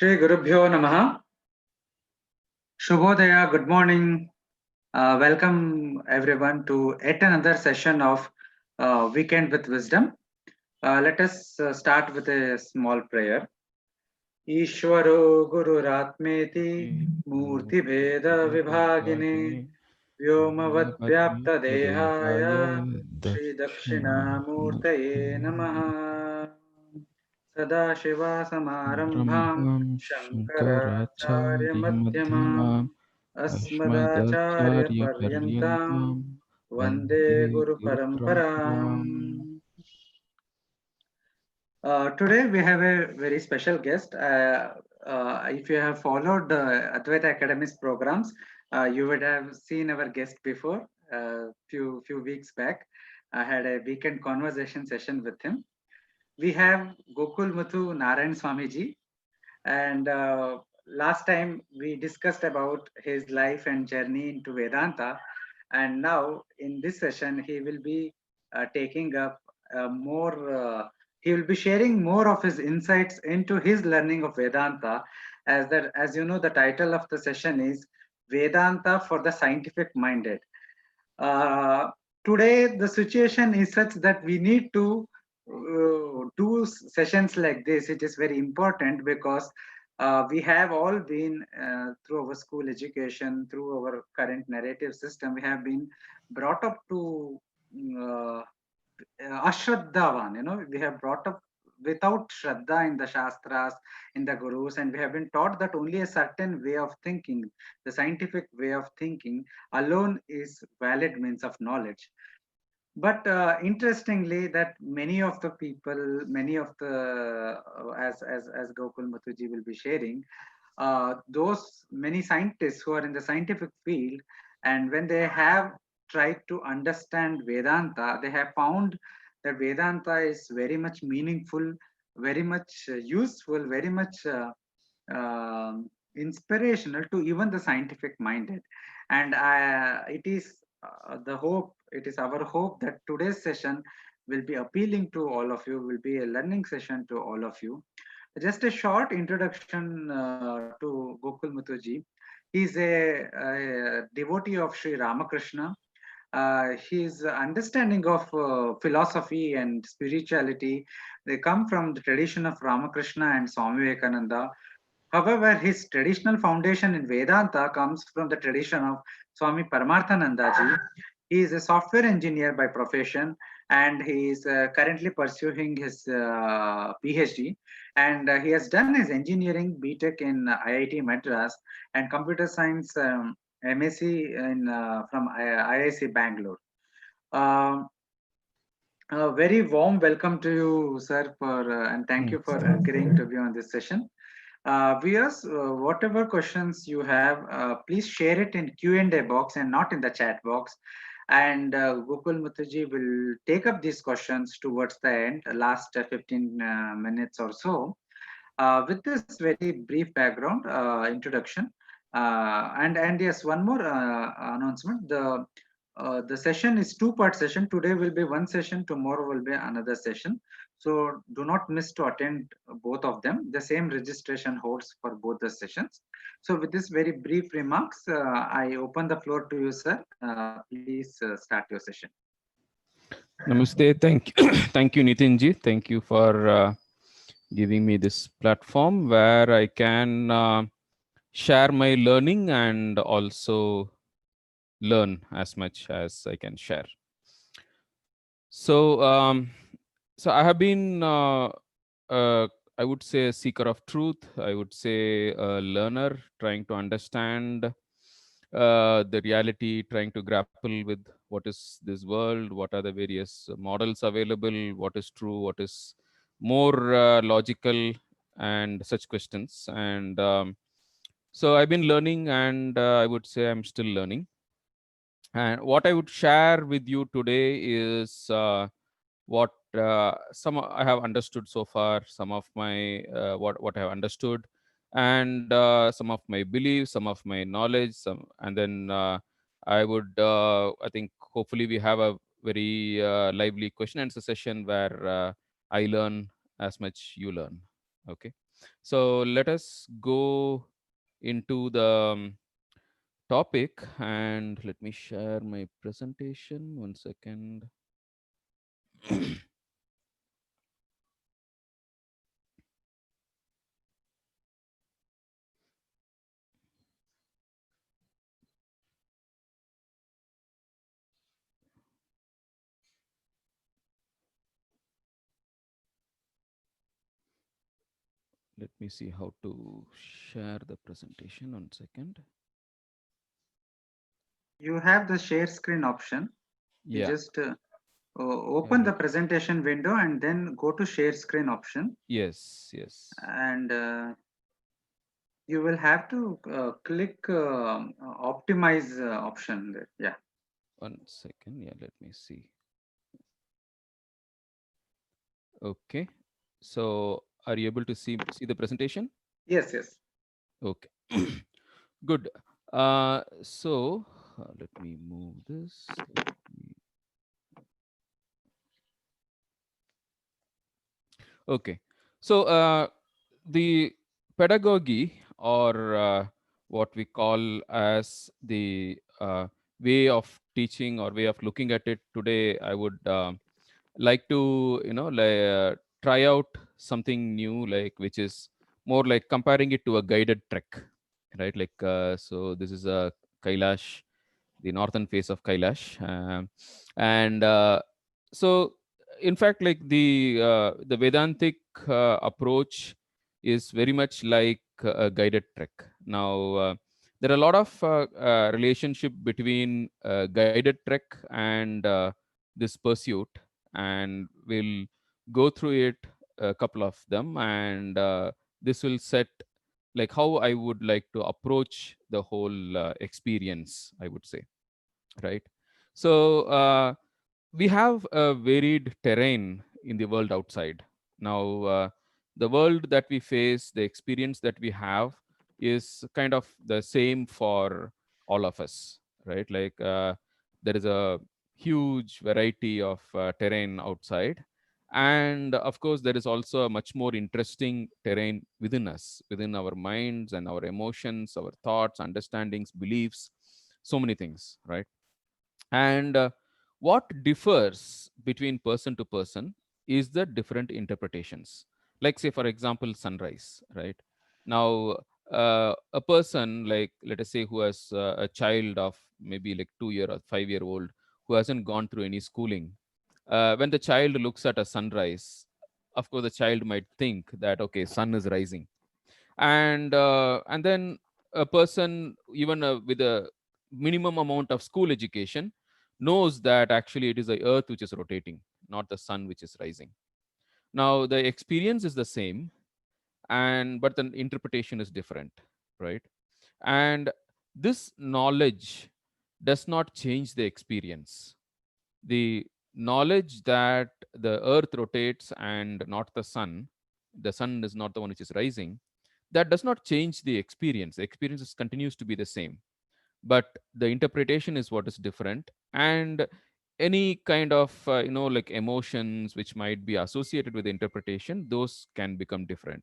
Shri Gurubhyo Namaha. Shubhodaya, good morning. Welcome everyone to yet another session of Weekend with Wisdom. Let us start with a small prayer. Ishwaro Gururatmeti Murti Bheda Vibhagine Vyomavad Vyapta Dehaya Shri Dakshina Murtaye Namaha Sadashiva Samarambham Shankaracharya Madhyamam Asmadacharya Paryantam Vande Guru Paramparam. Today we have a very special guest. If you have followed Advaita Academy's programs, you would have seen our guest before. Few weeks back, I had a weekend conversation session with him. We have Gokul Muthu Narayan Swamiji, and last time we discussed about his life and journey into Vedanta, and now in this session he will be taking up more. He will be sharing more of his insights into his learning of Vedanta, as you know, the title of the session is Vedanta for the Scientific Minded. Uh, Today, the situation is such that we need to do sessions like this. It is very important because we have all been through our school education, through our current narrative system, we have been brought up to uh, ashraddhavan. We have brought up without shraddha in the shastras, in the gurus, and we have been taught that only a certain way of thinking, the scientific way of thinking alone is valid means of knowledge. But interestingly, that many of the people, many of the as Gokul Mathuji will be sharing, those many scientists who are in the scientific field, and when they have tried to understand Vedanta, they have found that Vedanta is very much meaningful, very much useful, very much inspirational to even the scientific minded. And it is it is our hope that today's session will be appealing to all of you, will be a learning session to all of you. Just a short introduction to Gokul Muthuji. He is a devotee of Sri Ramakrishna. His understanding of philosophy and spirituality, they come from the tradition of Ramakrishna and Swami Vivekananda. However, his traditional foundation in Vedanta comes from the tradition of Swami Paramarthanandaji. He is a software engineer by profession, and he is currently pursuing his PhD. And he has done his engineering BTech in IIT Madras and computer science MSc from IIC Bangalore. Um, a very warm welcome to you, sir, and thank you for agreeing to be on this session. Viewers, whatever questions you have, please share it in Q&A box and not in the chat box. And Gokul Muthuji will take up these questions towards the end, last 15 minutes or so. With this very brief background introduction, and yes, one more announcement. The session is two-part session. Today will be one session. Tomorrow will be another session. So do not miss to attend both of them. The same registration holds for both the sessions. So with this very brief remarks, I open the floor to you, sir. Please start your session. Namaste. Thank you, Nitinji. Thank you for giving me this platform where I can share my learning and also learn as much as I can share. So, I have been, I would say, a seeker of truth. I would say a learner trying to understand the reality, trying to grapple with what is this world, what are the various models available, what is true, what is more logical, and such questions. And so I've been learning, and I would say I'm still learning. And what I would share with you today is what some I have understood so far, some of my what I have understood, and some of my beliefs, some of my knowledge, and then I think hopefully we have a very lively question and answer session where I learn as much you learn. Okay. So let us go into the topic, and let me share my presentation. One second. Let me see how to share the presentation. One second. You have the share screen option. You Yeah. just Yeah. open the presentation window and then go to share screen option, Yes. Yes. and you will have to click optimize option there. Yeah. One second. Yeah. Let me see. Okay. So are you able to see the presentation? Yes, yes. Okay. Good. So let me move this. Okay. So the pedagogy, or what we call as the way of teaching or way of looking at it today, I would like to, try out something new, like, which is more like comparing it to a guided trek, right? Like, so this is a Kailash, the northern face of Kailash. And so, in fact, like the Vedantic approach is very much like a guided trek. Now, there are a lot of relationship between guided trek and this pursuit, and we'll go through it, a couple of them, and this will set like how I would like to approach the whole experience, I would say, right? So we have a varied terrain in the world outside. Now, the world that we face, the experience that we have, is kind of the same for all of us, right? Like, there is a huge variety of terrain outside. And of course, there is also a much more interesting terrain within us, within our minds and our emotions, our thoughts, understandings, beliefs, so many things, right? And what differs between person to person is the different interpretations. Like, say, for example, sunrise, right? Now, a person, like, let us say, who has a child of maybe like 2 year or 5 year old, who hasn't gone through any schooling, when the child looks at a sunrise, of course, the child might think that, okay, sun is rising. And then a person, even with a minimum amount of school education, knows that actually it is the earth which is rotating, not the sun which is rising. Now, the experience is the same, and but the interpretation is different, right? And this knowledge does not change the experience. The knowledge that the earth rotates and not the sun is not the one which is rising, that does not change the experience. The experience continues to be the same, but the interpretation is what is different. And any kind of like emotions which might be associated with the interpretation, those can become different.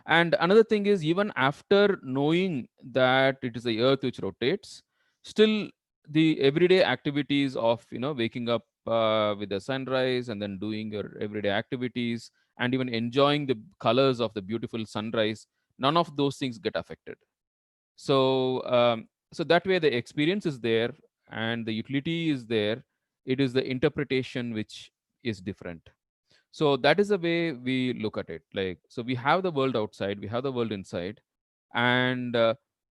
And another thing is, even after knowing that it is the earth which rotates, still the everyday activities of waking up with the sunrise, and then doing your everyday activities, and even enjoying the colors of the beautiful sunrise, none of those things get affected. So that way the experience is there and the utility is there. It is the interpretation which is different. So that is the way we look at it. Like, so we have the world outside, we have the world inside, and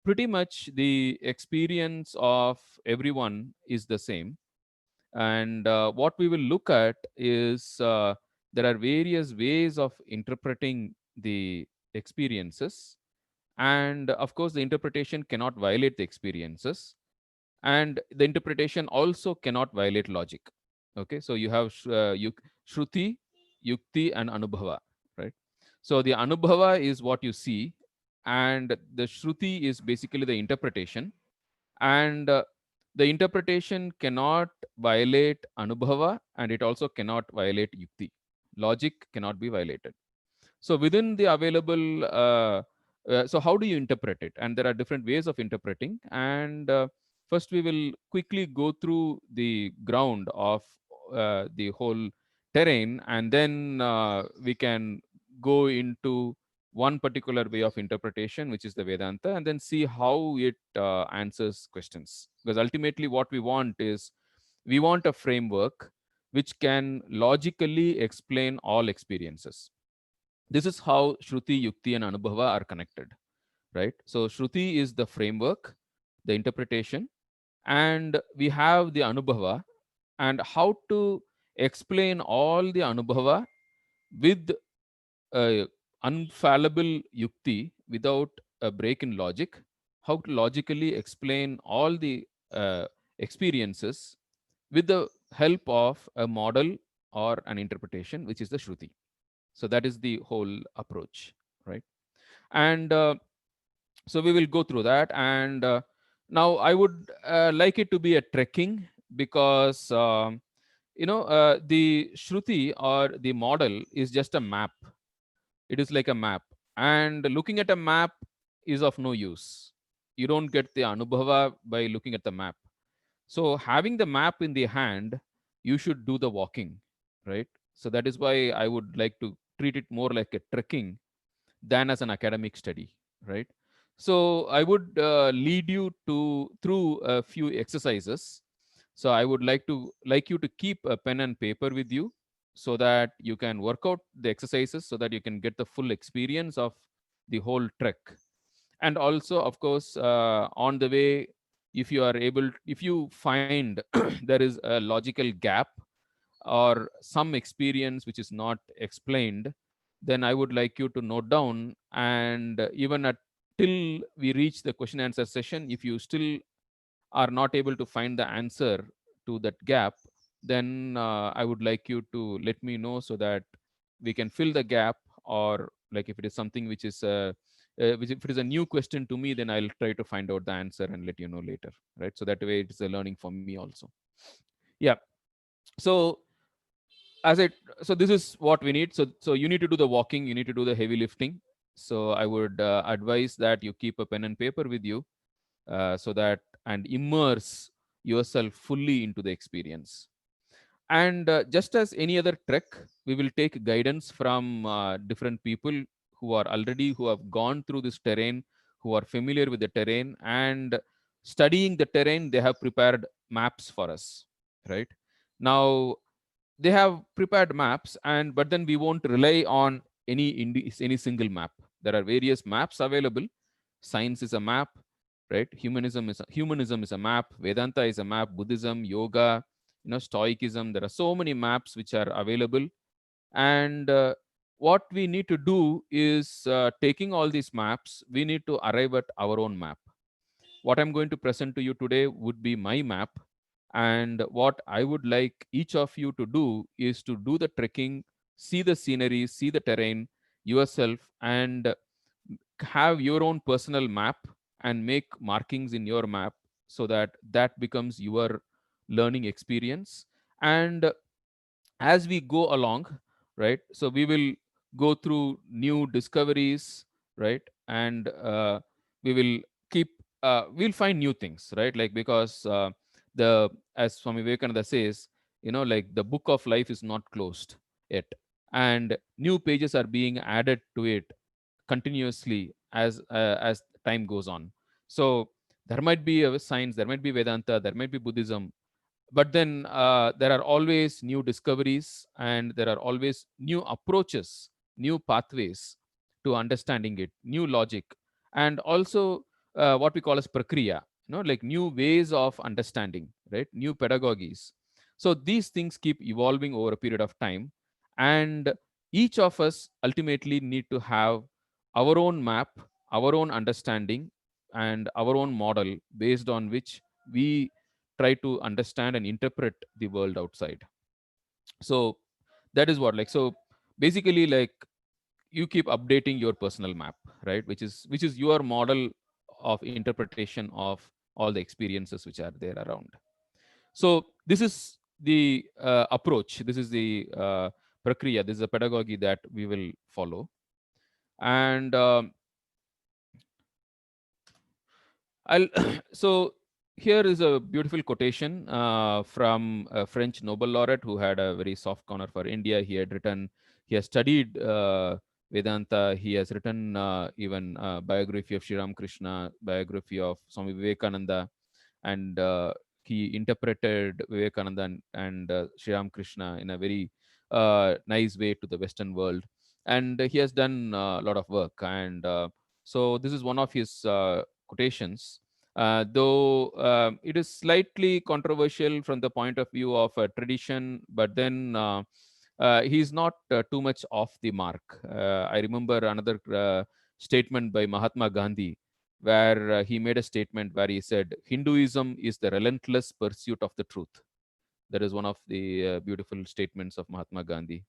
pretty much the experience of everyone is the same. And what we will look at is, there are various ways of interpreting the experiences. And of course, the interpretation cannot violate the experiences, and the interpretation also cannot violate logic. Okay, so you have shruti, yukti, and anubhava, right? So the anubhava is what you see, and the shruti is basically the interpretation. And the interpretation cannot violate anubhava, and it also cannot violate yukti. Logic cannot be violated. So within the available, so how do you interpret it? And there are different ways of interpreting. And first, we will quickly go through the ground of the whole terrain, and then we can go into one particular way of interpretation, which is the Vedanta, and then see how it answers questions. Because ultimately, what we want is we want a framework which can logically explain all experiences. This is how Shruti, Yukti, and Anubhava are connected, right? So Shruti is the framework, the interpretation, and we have the Anubhava, and how to explain all the Anubhava with a unfallible Yukti without a break in logic, how to logically explain all the experiences with the help of a model or an interpretation, which is the Shruti. So that is the whole approach, right? And so we will go through that. And now I would like it to be a trekking, because the Shruti or the model is just a map. It is like a map, and looking at a map is of no use. You don't get the Anubhava by looking at the map. So having the map in the hand, you should do the walking, right? So that is why I would like to treat it more like a trekking than as an academic study, right? So I would lead you to through a few exercises. So I would like you to keep a pen and paper with you, so that you can work out the exercises, so that you can get the full experience of the whole trek. And also, of course, on the way, if you find there is a logical gap or some experience which is not explained, then I would like you to note down. And even at till we reach the question answer session, if you still are not able to find the answer to that gap, then I would like you to let me know, so that we can fill the gap. Or like if it is something which is which if it is a new question to me, then I'll try to find out the answer and let you know later, right? So that way it's a learning for me also. Yeah. So as it so this is what we need. So you need to do the walking, you need to do the heavy lifting. So I would advise that you keep a pen and paper with you, so that and immerse yourself fully into the experience. And just as any other trek, we will take guidance from different people who have gone through this terrain, who are familiar with the terrain, and studying the terrain, they have prepared maps for us, right? Now they have prepared maps, and but then we won't rely on any single map. There are various maps available. Science is a map, right? Humanism is a map. Vedanta is a map. Buddhism, yoga, Stoicism. There are so many maps which are available. And what we need to do is, taking all these maps, we need to arrive at our own map. What I'm going to present to you today would be my map. And what I would like each of you to do is to do the trekking, see the scenery, see the terrain yourself, and have your own personal map and make markings in your map, so that that becomes your learning experience. And as we go along, right, so we will go through new discoveries, right? And we will keep we'll find new things, right? Like, because the as Swami Vivekananda says, like, the book of life is not closed yet, and new pages are being added to it continuously as time goes on. So there might be a science, there might be Vedanta, there might be Buddhism, but then there are always new discoveries, and there are always new approaches, new pathways to understanding it, new logic, and also what we call as prakriya, like new ways of understanding, right? New pedagogies. So these things keep evolving over a period of time, and each of us ultimately need to have our own map, our own understanding, and our own model, based on which we try to understand and interpret the world outside. So that is what, like, so basically, like, you keep updating your personal map, right? Which is your model of interpretation of all the experiences which are there around. So this is the approach, this is the prakriya, this is the pedagogy that we will follow. And I'll so here is a beautiful quotation from a French Nobel laureate who had a very soft corner for India. He has studied Vedanta. He has written even biography of Sri Ramakrishna, biography of Swami Vivekananda, and he interpreted Vivekananda and Sri Ramakrishna in a very nice way to the Western world. And he has done a lot of work. And so this is one of his quotations, though it is slightly controversial from the point of view of a tradition, but then he's not too much off the mark. I remember another statement by Mahatma Gandhi, where he made a statement where he said, Hinduism is the relentless pursuit of the truth. That is one of the beautiful statements of Mahatma Gandhi.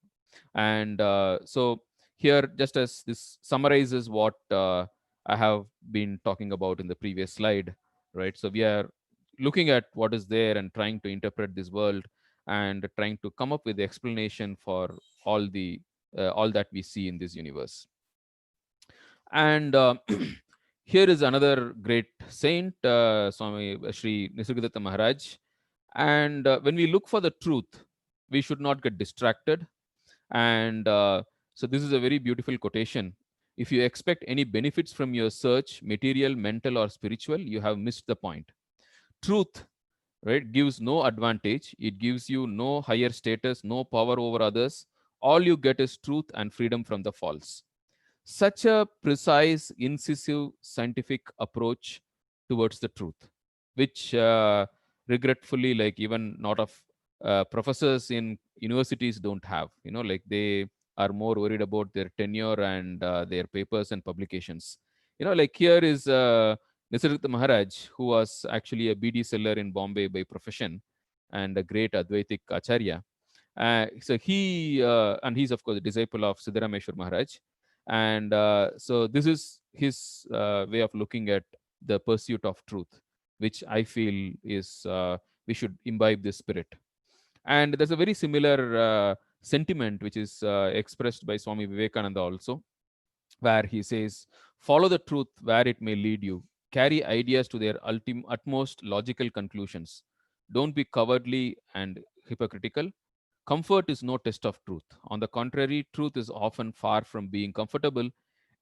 And so here, just as this summarizes what I have been talking about in the previous slide, right? So we are looking at what is there and trying to interpret this world and trying to come up with the explanation for all that we see in this universe. And here is another great saint, Swami Sri Nisargadatta Maharaj. And when we look for the truth, we should not get distracted. And so this is a very beautiful quotation. If you expect any benefits from your search, material, mental, or spiritual, you have missed the point. Truth, right, gives no advantage. It gives you no higher status, no power over others. All you get is truth and freedom from the false. Such a precise, incisive, scientific approach towards the truth, which regretfully, like even not of professors in universities don't have. Like they are more worried about their tenure and their papers and publications. Like here is Nisargadatta Maharaj, who was actually a BD seller in Bombay by profession and a great Advaitic Acharya. So and he's of course a disciple of Siddharameshwar Maharaj. And so this is his way of looking at the pursuit of truth, which I feel is we should imbibe this spirit. And there's a very similar sentiment which is expressed by Swami Vivekananda also, where he says, follow the truth where it may lead you, carry ideas to their utmost logical conclusions, don't be cowardly and hypocritical. Comfort is no test of truth. On the contrary, truth is often far from being comfortable.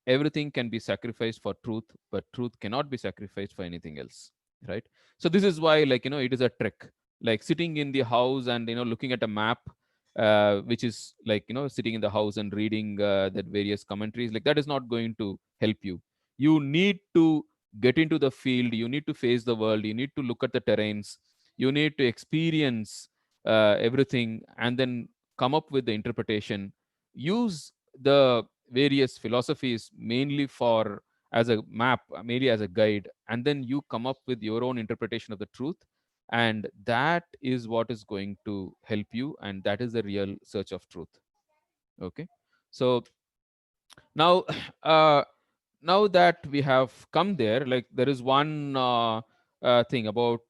Everything can be sacrificed for truth, but truth cannot be sacrificed for anything else. Right? So this is why, like, it is a trick. Like sitting in the house and looking at a map, which is like sitting in the house and reading that various commentaries, like that is not going to help you. You need to get into the field. You need to face the world. You need to look at the terrains. You need to experience everything and then come up with the interpretation. Use the various philosophies mainly for as a map, mainly as a guide, and then you come up with your own interpretation of the truth. And that is what is going to help you, and that is the real search of truth. Okay. So now uh, now that we have come there, like there is one thing about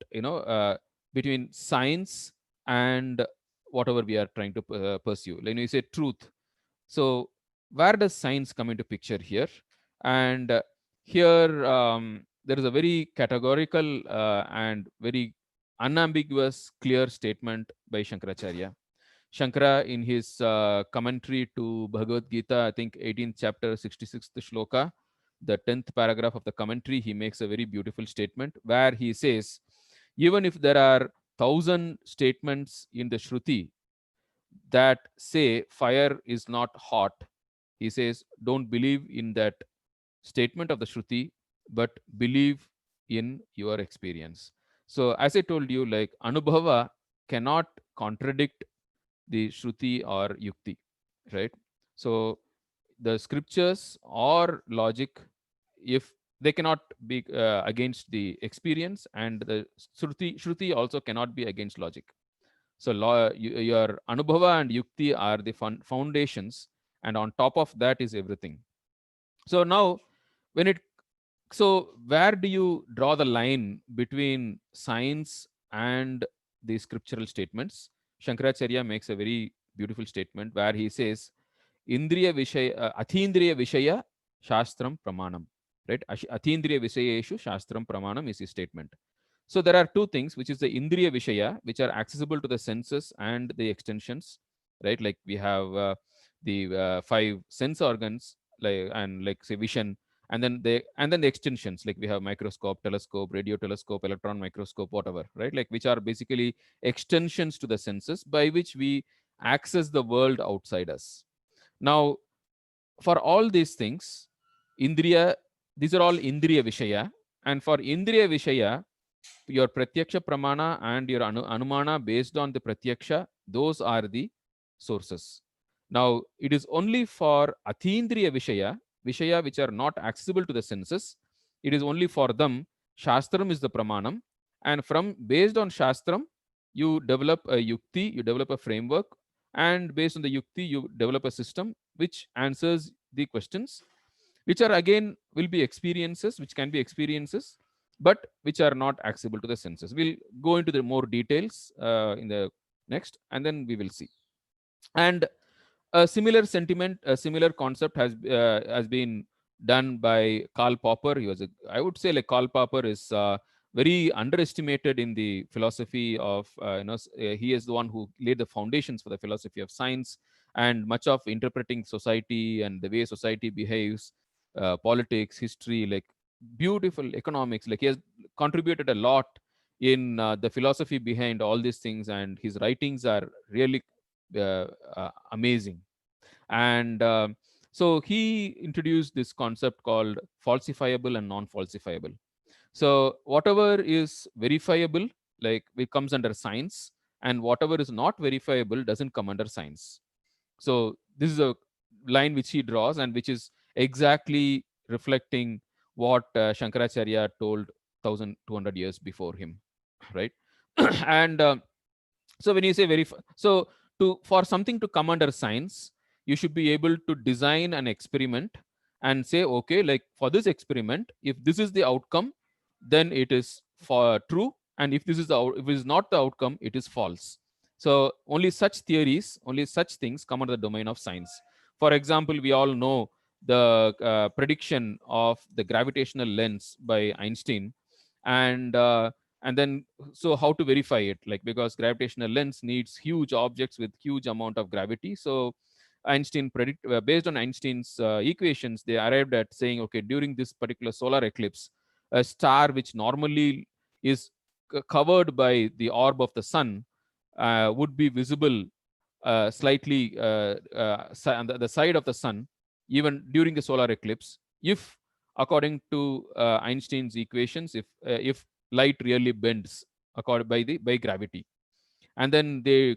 between science and whatever we are trying to pursue. Like when you say truth, so where does science come into picture here? And here there is a very categorical and very unambiguous clear statement by Shankaracharya. Shankara, in his commentary to Bhagavad Gita, I think 18th chapter, 66th shloka, the 10th paragraph of the commentary, he makes a very beautiful statement where he says, even if there are 1,000 statements in the Shruti that say fire is not hot, he says, don't believe in that statement of the Shruti, but believe in your experience. So, as I told you, like Anubhava cannot contradict the Shruti or Yukti, right? So the scriptures or logic, if they cannot be against the experience, and the Shruti also cannot be against logic. So your Anubhava and Yukti are the foundations, and on top of that is everything. So now, when it so where do you draw the line between science and the scriptural statements? Shankaracharya makes a very beautiful statement where he says, Indriya Vishaya, Athindriya Vishaya shastram pramanam, right? Atindriya vishayeshu shastram pramanam is his statement. So there are two things, which is the indriya vishaya, which are accessible to the senses and the extensions, right? Like we have the five sense organs, like, and like say vision, and then the extensions, like we have microscope, telescope, radio telescope, electron microscope, whatever, right? Like which are basically extensions to the senses by which we access the world outside us. Now, for all these things, indriya, these are all indriya vishaya, and for indriya vishaya, your pratyaksha pramana and your anumana based on the pratyaksha, those are the sources. Now, it is only for atindriya vishaya, vishaya which are not accessible to the senses, it is only for them, shastram is the pramanam, and from based on shastram, you develop a yukti, you develop a framework, and based on the yukti, you develop a system which answers the questions, which are again will be experiences, which can be experiences, but which are not accessible to the senses. We'll go into the more details in the next, and then we will see. And a similar sentiment, a similar concept has been done by Karl Popper. He was a, I would say, like Karl Popper is very underestimated in the philosophy of he is the one who laid the foundations for the philosophy of science, and much of interpreting society and the way society behaves, politics, history, like beautiful economics. Like he has contributed a lot in the philosophy behind all these things, and his writings are really amazing. And so he introduced this concept called falsifiable and non-falsifiable. So whatever is verifiable, like it comes under science, and whatever is not verifiable doesn't come under science. So this is a line which he draws, and which is exactly reflecting what Shankaracharya told 1200 years before him, right? And so when you say so to for something to come under science, you should be able to design an experiment and say, okay, like for this experiment, if this is the outcome, then it is for true, and if this is if it is not the outcome, it is false. So only such theories, only such things come under the domain of science. For example, we all know the prediction of the gravitational lens by Einstein, and then so how to verify it, like because gravitational lens needs huge objects with huge amount of gravity. So Einstein predict based on Einstein's equations, they arrived at saying, okay, during this particular solar eclipse, a star which normally is covered by the orb of the sun would be visible slightly on the side of the sun even during the solar eclipse, if according to Einstein's equations, if light really bends according by gravity. And then they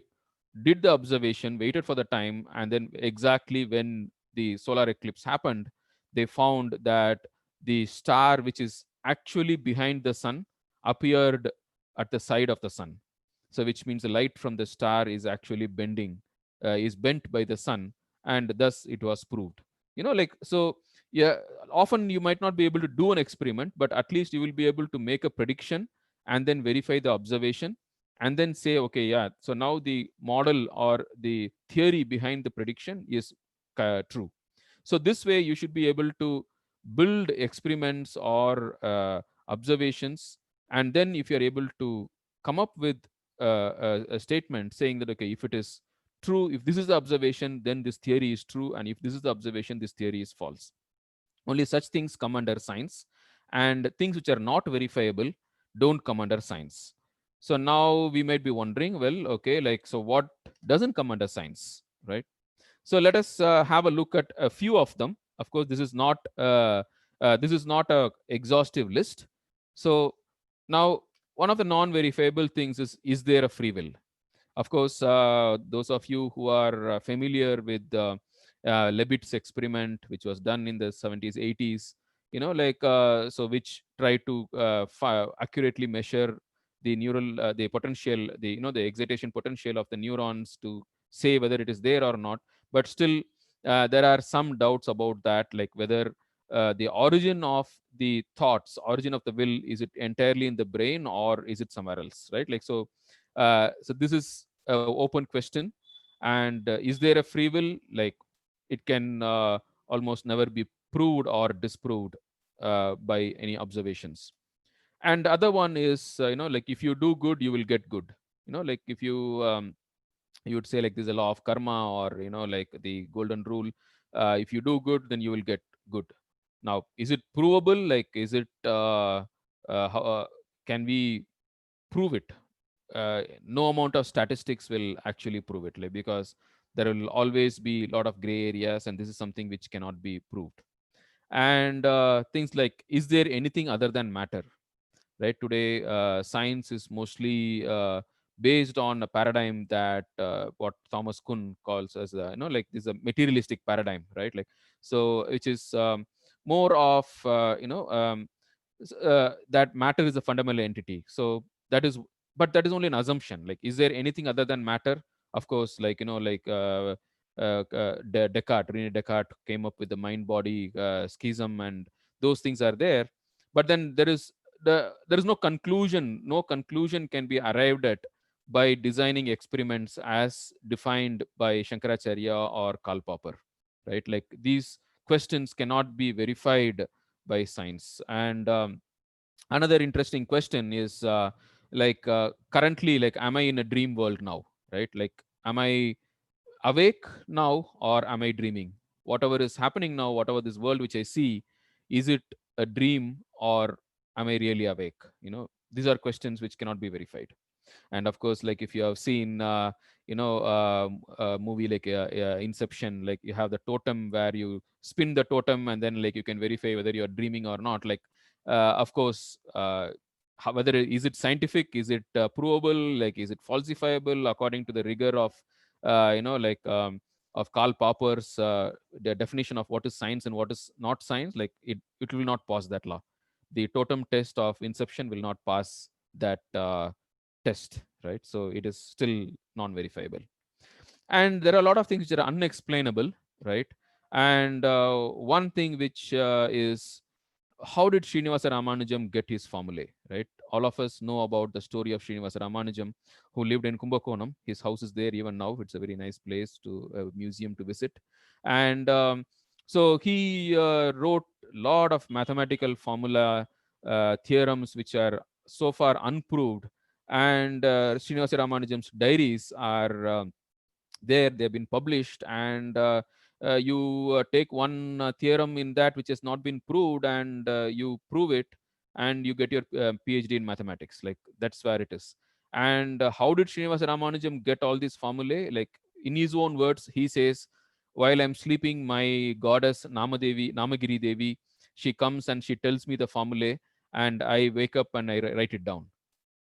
did the observation, waited for the time, and then exactly when the solar eclipse happened, they found that the star which is actually behind the sun appeared at the side of the sun. So which means the light from the star is actually is bent by the sun, and thus it was proved. Like so, yeah. Often you might not be able to do an experiment, but at least you will be able to make a prediction and then verify the observation, and then say, okay, yeah, so now the model or the theory behind the prediction is true. So this way you should be able to build experiments or observations, and then if you're able to come up with a statement saying that, okay, if it is true, if this is the observation, then this theory is true, and if this is the observation, this theory is false. Only such things come under science, and things which are not verifiable don't come under science. So now we might be wondering, well, okay, like, so what doesn't come under science, right? So let us have a look at a few of them. Of course, this is not a exhaustive list. So now, one of the non-verifiable things is there a free will? Of course, those of you who are familiar with Lebit's experiment, which was done in the 70s, 80s, so which tried to accurately measure the the potential, the excitation potential of the neurons to say whether it is there or not. But still, there are some doubts about that, like whether the origin of the thoughts, origin of the will, is it entirely in the brain or is it somewhere else, right? Like so this is an open question. And is there a free will? Like it can almost never be proved or disproved by any observations. And the other one is, like if you do good, you will get good. Like if you would say like there's a law of karma, or like the golden rule. If you do good, then you will get good. Now, is it provable? Like, is it how, can we prove it? No amount of statistics will actually prove it, like, because there will always be a lot of gray areas, and this is something which cannot be proved. And things like, is there anything other than matter? Right, today science is mostly based on a paradigm that what Thomas Kuhn calls as like this is a materialistic paradigm, right? Like, so which is more of that matter is a fundamental entity. So that is, but that is only an assumption. Like, is there anything other than matter? Of course, like like Descartes, Rene Descartes came up with the mind body schism, and those things are there. But then there is no conclusion. No conclusion can be arrived at by designing experiments as defined by Shankaracharya or Karl Popper, right? Like, these questions cannot be verified by science. And another interesting question is, currently, like, am I in a dream world now? Right? Like, am I awake now, or am I dreaming? Whatever is happening now, whatever this world which I see, is it a dream, or am I really awake? These are questions which cannot be verified. And of course, like, if you have seen a movie like Inception, like, you have the totem where you spin the totem, and then, like, you can verify whether you're dreaming or not. Like, of course, whether is it scientific, is it provable, like, is it falsifiable according to the rigor of like of Karl Popper's the definition of what is science and what is not science. Like, it will not pass that law. The totem test of Inception will not pass that test, right? So it is still non-verifiable. And there are a lot of things which are unexplainable, right? And one thing which is, how did Srinivasa Ramanujam get his formulae, right? All of us know about the story of Srinivasa Ramanujam, who lived in Kumbakonam. His house is there even now. It's a very nice place, to a museum to visit. And so he wrote a lot of mathematical formula theorems which are so far unproved. And Srinivasa Ramanujam's diaries are there. They've been published. And you take one theorem in that which has not been proved, and you prove it, and you get your PhD in mathematics. Like, that's where it is. And how did Srinivasa Ramanujam get all these formulae? Like, in his own words, he says, while I'm sleeping, my goddess Namagiri Devi, she comes and she tells me the formulae, and I wake up and I write it down.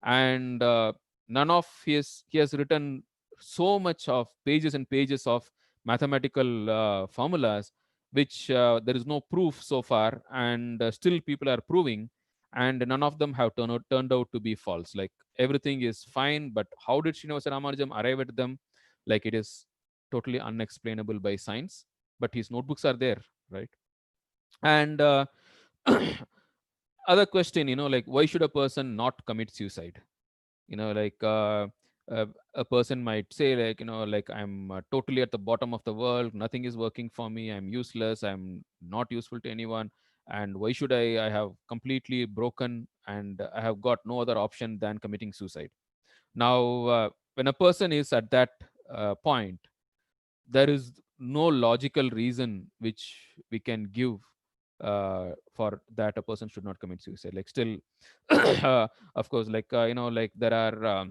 And none of his he has written so much of pages and pages of mathematical formulas, which there is no proof so far, and still people are proving, and none of them have turned out to be false. Like, everything is fine, but how did Srinivasa Ramanujam arrive at them? Like, it is totally unexplainable by science, but his notebooks are there, right? And other question, like, why should a person not commit suicide? Like, a person might say, like, like, I'm totally at the bottom of the world, nothing is working for me, I'm useless, I'm not useful to anyone, and why should I have completely broken, and I have got no other option than committing suicide. Now, when a person is at that point, there is no logical reason which we can give for that a person should not commit suicide. Like, still, of course, like, like, there are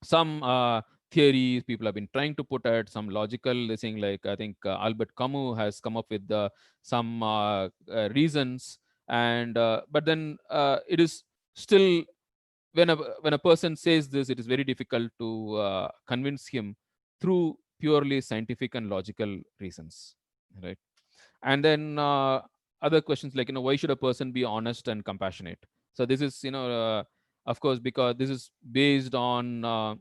some theories people have been trying to put at some logical thing. Like, I think Albert Camus has come up with some reasons. And but then it is still, when a person says this, it is very difficult to convince him through purely scientific and logical reasons, right? And then other questions, like, why should a person be honest and compassionate? So this is, of course, because this is based on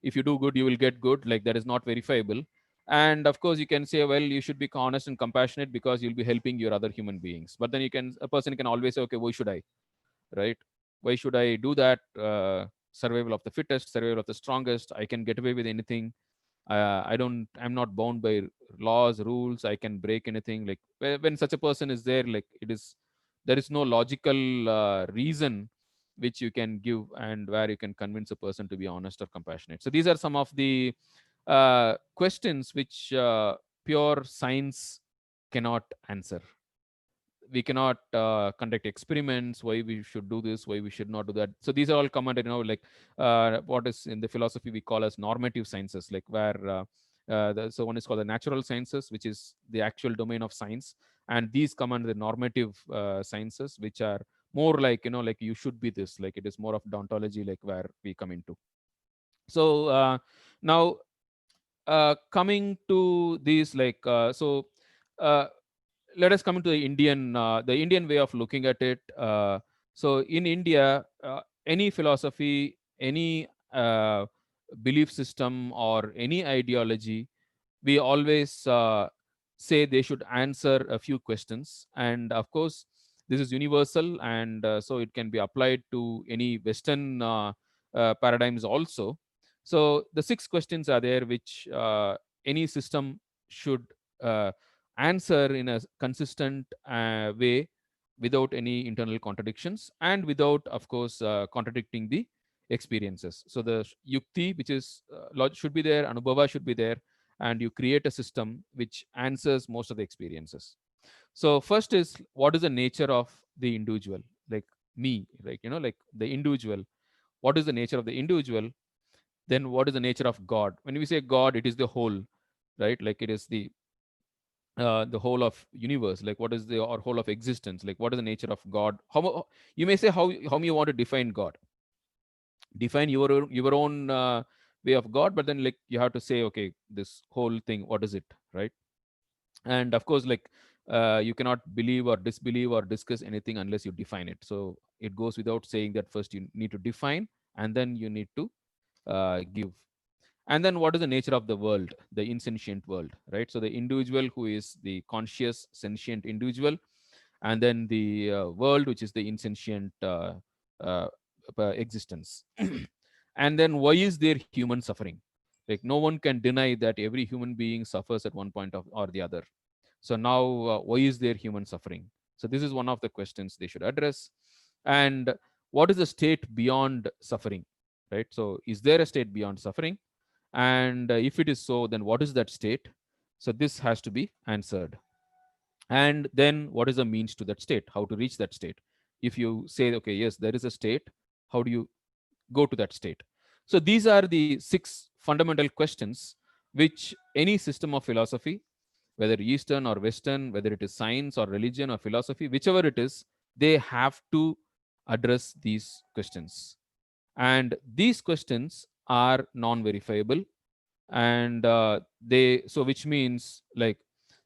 if you do good, you will get good. Like, that is not verifiable. And of course, you can say, well, you should be honest and compassionate because you'll be helping your other human beings. But then a person can always say, okay, why should I, right? Why should I do that? Survival of the fittest, survival of the strongest, I can get away with anything. I'm not bound by laws, rules. I can break anything. Like when such a person is there, like there is no logical reason which you can give and where you can convince a person to be honest or compassionate. So these are some of the questions which pure science cannot answer. We cannot conduct experiments, why we should do this, why we should not do that. So these are all come under, like what is in the philosophy we call as normative sciences, like where so one is called the natural sciences, which is the actual domain of science, and these come under the normative sciences, which are more like, like you should be this, like it is more of deontology, like where we come into. So now coming to these, like uh, let us come into the Indian way of looking at it. So in India, any philosophy, any belief system, or any ideology, we always say they should answer a few questions. And of course, this is universal, and so it can be applied to any Western paradigms also. So the six questions are there, which any system should uh, answer in a consistent way, without any internal contradictions, and without, of course, contradicting the experiences. So the yukti, which is should be there, anubhava should be there, and you create a system which answers most of the experiences. So first is, what is the nature of the individual, like me, like like the individual. What is the nature of the individual? Then what is the nature of God? When we say God, it is the whole, right? Like it is the whole of universe. Like what is the or whole of existence? Like what is the nature of God? You may say, how you want to define God? Define your own way of God, but then like you have to say, okay, this whole thing, what is it, right? And of course, like you cannot believe or disbelieve or discuss anything unless you define it. So it goes without saying that first you need to define, and then you need to give. And then what is the nature of the world, the insentient world, right? So the individual, who is the conscious sentient individual, and then the world, which is the insentient uh, existence. And then why is there human suffering? Like no one can deny that every human being suffers at one point of or the other. So now, why is there human suffering? So this is one of the questions they should address. And what is the state beyond suffering, right? So is there a state beyond suffering? And if it is so, then what is that state? So this has to be answered. And then what is the means to that state, how to reach that state? If you say, okay, yes, there is a state, how do you go to that state? So these are the six fundamental questions which any system of philosophy, whether Eastern or Western, whether it is science or religion or philosophy, whichever it is, they have to address these questions. And these questions are non verifiable. And they, so which means, like,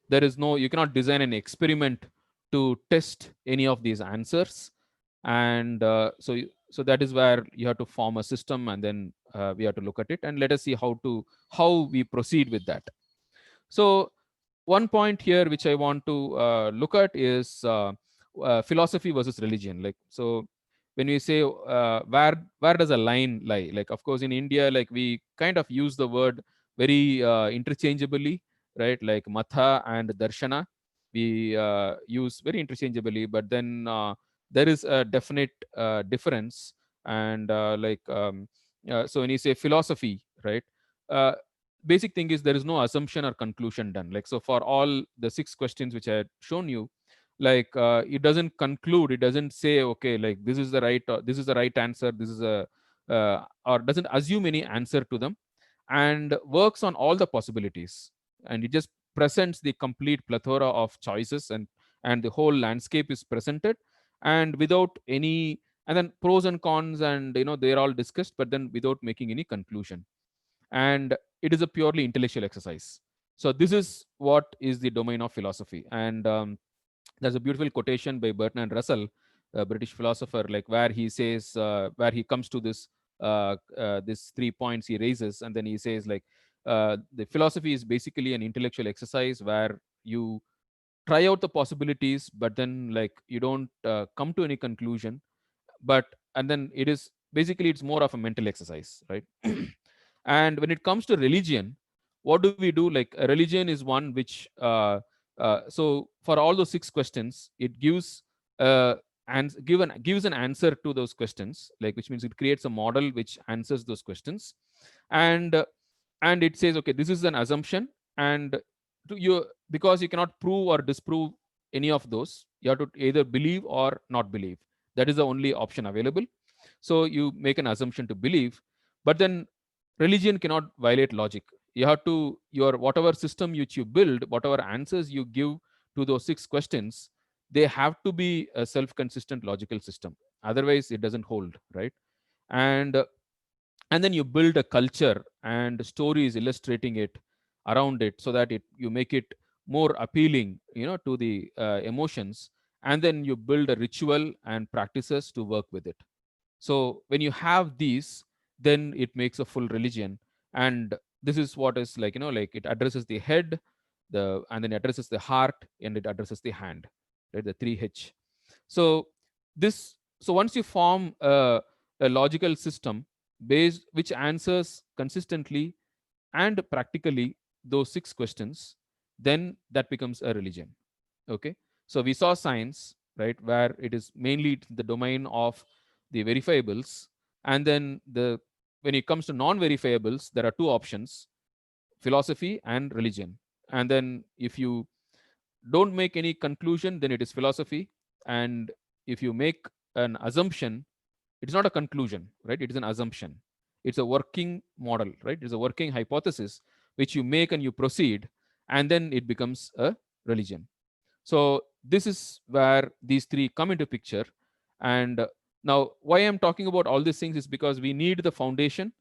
there is no, you cannot design an experiment to test any of these answers. And so that is where you have to form a system, and then we have to look at it, and let us see how we proceed with that. So one point here which I want to look at is philosophy versus religion. Like, so when we say where does a line lie? Like, of course, in India, like we kind of use the word very interchangeably, right? Like matha and darshana, we use very interchangeably, but then there is a definite difference. And so when you say philosophy, right? Uh, Basic thing is, there is no assumption or conclusion done. Like, so for all the six questions which I had shown you, like it doesn't conclude, it doesn't say, okay, like this is the right, this is the right answer, this is a or doesn't assume any answer to them, and works on all the possibilities. And it just presents the complete plethora of choices, and the whole landscape is presented, and without any, and then pros and cons, and they're all discussed, but then without making any conclusion. And it is a purely intellectual exercise. So this is what is the domain of philosophy. And there's a beautiful quotation by Bertrand Russell, a British philosopher, like where he says, where he comes to this 3 points he raises, and then he says, like, the philosophy is basically an intellectual exercise where you try out the possibilities, but then like you don't come to any conclusion. But and then it is basically, it's more of a mental exercise, right? And when it comes to religion, what do we do? Like a religion is one which so for all those 6 questions, it gives and gives an answer to those questions, like, which means it creates a model which answers those questions. And uh, and it says, okay, this is an assumption, and to you, because you cannot prove or disprove any of those, you have to either believe or not believe. That is the only option available. So you make an assumption to believe, but then religion cannot violate logic. You have to, your whatever system which you build, whatever answers you give to those 6 questions, they have to be a self-consistent logical system. Otherwise, it doesn't hold, right? And uh, and then you build a culture and stories illustrating it around it, so that you make it more appealing, to the emotions. And then you build a ritual and practices to work with it. So when you have these, then it makes a full religion. And this is what is, like, like, it addresses the head, and then it addresses the heart, and it addresses the hand, right? The 3H. So once you form a logical system based which answers consistently and practically those 6 questions, then that becomes a religion. Okay. So we saw science, right, where it is mainly the domain of the verifiables. And then when it comes to non-verifiables, there are two options: philosophy and religion. And then if you don't make any conclusion, then it is philosophy. And if you make an assumption, it's not a conclusion, right? It is an assumption. It's a working model, right? It's a working hypothesis which you make and you proceed, and then it becomes a religion. So this is where these three come into picture. And now, why I'm talking about all these things is because we need the foundation.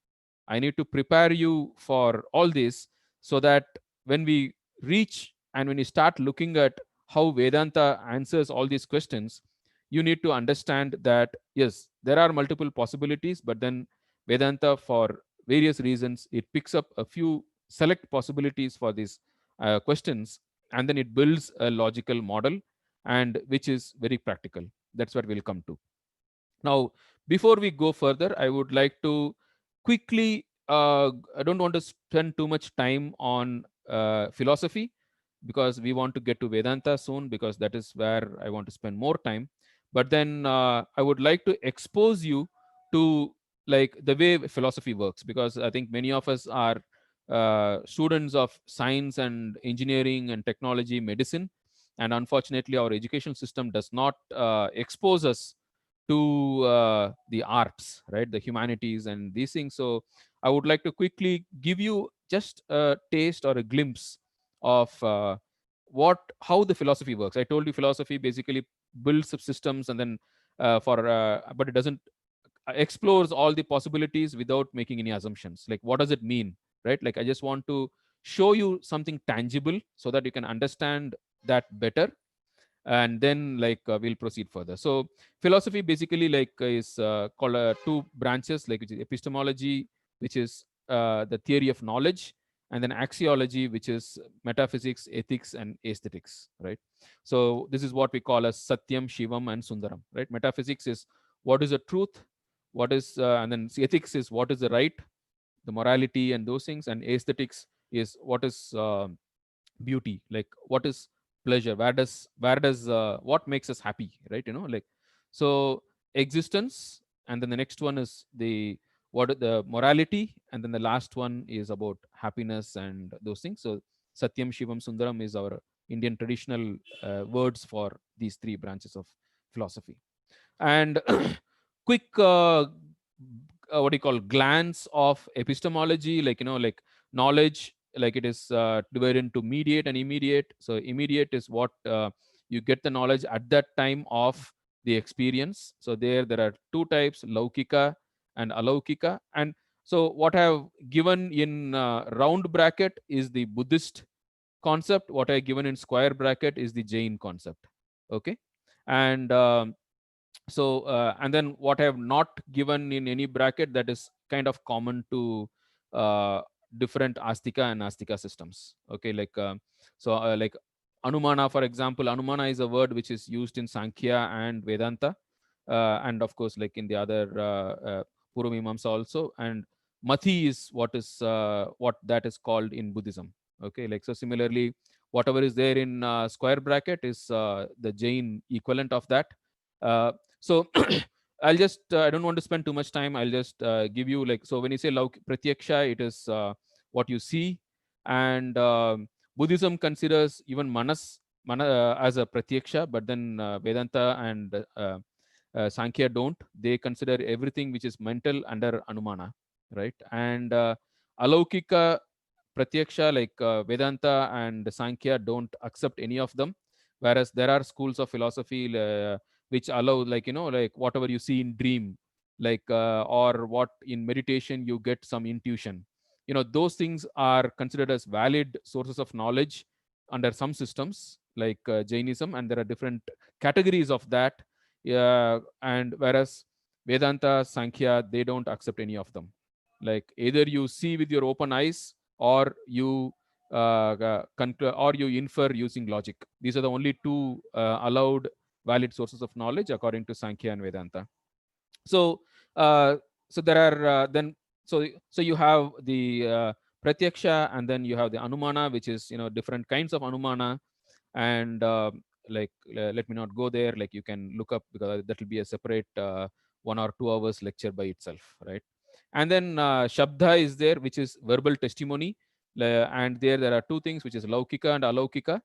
I need to prepare you for all this, so that when we reach and when you start looking at how Vedanta answers all these questions, you need to understand that yes, there are multiple possibilities, but then Vedanta, for various reasons, it picks up a few select possibilities for these questions, and then it builds a logical model, and which is very practical. That's what we'll come to. Now, before we go further, I would like to quickly, I don't want to spend too much time on philosophy, because we want to get to Vedanta soon, because that is where I want to spend more time. But then I would like to expose you to, like, the way philosophy works, because I think many of us are students of science and engineering and technology, medicine, and unfortunately, our education system does not expose us to the arts, right? The humanities and these things. So I would like to quickly give you just a taste or a glimpse of how the philosophy works. I told you philosophy basically builds up systems, and then but it doesn't explores all the possibilities without making any assumptions. Like, what does it mean, right? Like, I just want to show you something tangible so that you can understand that better, and then, like, we'll proceed further. So philosophy basically, like, is called two branches, like, which is epistemology, which is the theory of knowledge, and then axiology, which is metaphysics, ethics, and aesthetics, right? So this is what we call as Satyam, Shivam, and Sundaram, right? Metaphysics is what is the truth, what is and then ethics is what is the right, the morality and those things, and aesthetics is what is beauty, like what is pleasure, where does what makes us happy, right? Like, so existence, and then the next one is the the morality, and then the last one is about happiness and those things. So Satyam, Shivam, Sundaram is our Indian traditional words for these three branches of philosophy. And quick what do you call glance of epistemology, like, like knowledge, like, it is divided into mediate and immediate. So immediate is what you get the knowledge at that time of the experience. So there are two types: laukika and alaukika. And so what I have given in round bracket is the Buddhist concept. What I given in square bracket is the Jain concept. Okay. And and then what I have not given in any bracket, that is kind of common to uh, different astika and nastika systems. Okay. Like Anumana, for example. Anumana is a word which is used in Sankhya and Vedanta, and of course, like, in the other Purvamimamsa also. And Mati is what that is called in Buddhism. Okay, like so similarly, whatever is there in square bracket is the Jain equivalent of that. So I'll just I don't want to spend too much time. I'll just give you like, so when you say pratyaksha, it is what you see, and Buddhism considers even mana as a pratyaksha, but then Vedanta and Sankhya don't. They consider everything which is mental under Anumana, right? And Alaukika Pratyaksha, like Vedanta and Sankhya, don't accept any of them. Whereas there are schools of philosophy which allow, like, like whatever you see in dream, like, or what in meditation you get some intuition. Those things are considered as valid sources of knowledge under some systems, like Jainism, and there are different categories of that. And whereas Vedanta, Sankhya, they don't accept any of them. Like either you see with your open eyes, or you or you infer using logic. These are the only two allowed valid sources of knowledge according to Sankhya and Vedanta. So uh, so there are so you have the pratyaksha, and then you have the anumana, which is different kinds of anumana. And like let me not go there, like you can look up, because that will be a separate 1 or 2 hours lecture by itself, right? And then shabda is there, which is verbal testimony. And there are two things, which is laukika and alaukika.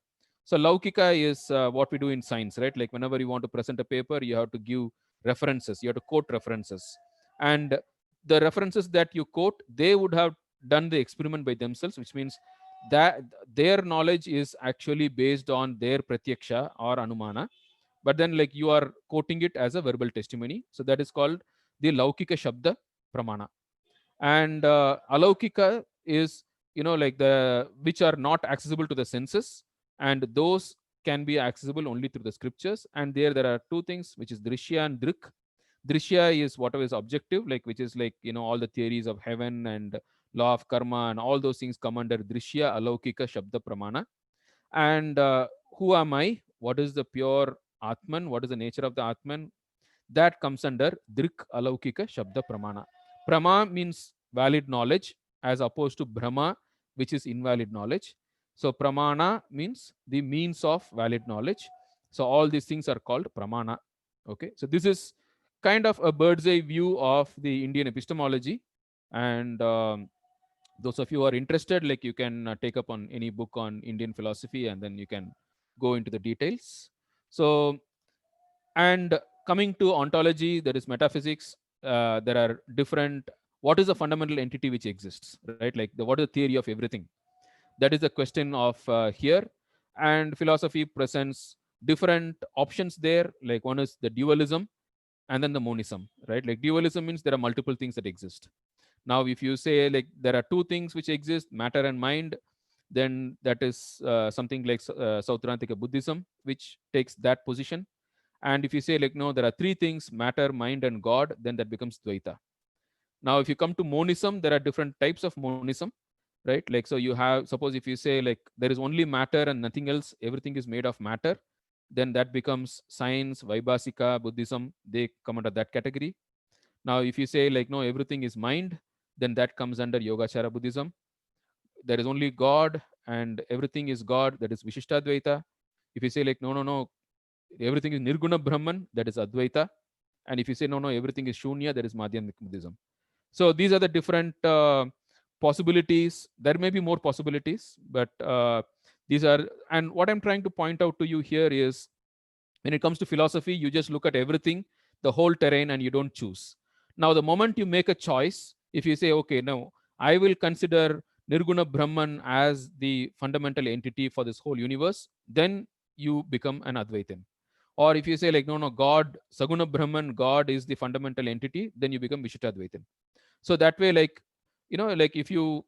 So laukika is what we do in science, right? Like whenever you want to present a paper, you have to give references, you have to quote references. And the references that you quote, they would have done the experiment by themselves, which means that their knowledge is actually based on their pratyaksha or anumana, but then like you are quoting it as a verbal testimony. So that is called the laukika shabda pramana. And alaukika is like the which are not accessible to the senses, and those can be accessible only through the scriptures. And there are two things, which is drishya and drik. Drishya is whatever is objective, like which is like all the theories of heaven and law of karma and all those things come under drishya alaukika shabda pramana. And who am I? What is the pure Atman? What is the nature of the Atman? That comes under Drik Alaukika Shabda Pramana. Prama means valid knowledge, as opposed to Brahma, which is invalid knowledge. So Pramana means the means of valid knowledge. So all these things are called Pramana. Okay, so this is kind of a bird's eye view of the Indian epistemology. And those of you who are interested, like you can take up on any book on Indian philosophy, and then you can go into the details. So, and coming to ontology, there is metaphysics. There are different. What is the fundamental entity which exists, right? Like what is the theory of everything? That is the question of here. And philosophy presents different options there. Like one is the dualism, and then the monism, right? Like dualism means there are multiple things that exist. Now, if you say like there are two things which exist, matter and mind, then that is something like Sautrantika Buddhism, which takes that position. And if you say like no, there are three things, matter, mind, and God, then that becomes Dvaita. Now, if you come to monism, there are different types of monism, right? Like so you have, suppose if you say like there is only matter and nothing else, everything is made of matter, then that becomes science, Vaibhasika Buddhism. They come under that category. Now, if you say like no, everything is mind, then that comes under Yogacara Buddhism. There is only God and everything is God, that is Vishishtadvaita. If you say like no, no, no, everything is Nirguna Brahman, that is Advaita. And if you say no, no, everything is Shunya, that is Madhyamik Buddhism. So these are the different possibilities. There may be more possibilities, but these are, and what I'm trying to point out to you here is when it comes to philosophy, you just look at everything, the whole terrain, and you don't choose. Now, the moment you make a choice, if you say, okay, no, I will consider Nirguna Brahman as the fundamental entity for this whole universe, then you become an Advaitin. Or if you say, like, no, no, God, Saguna Brahman, God is the fundamental entity, then you become Vishittadvaitin. So that way, like, like if you,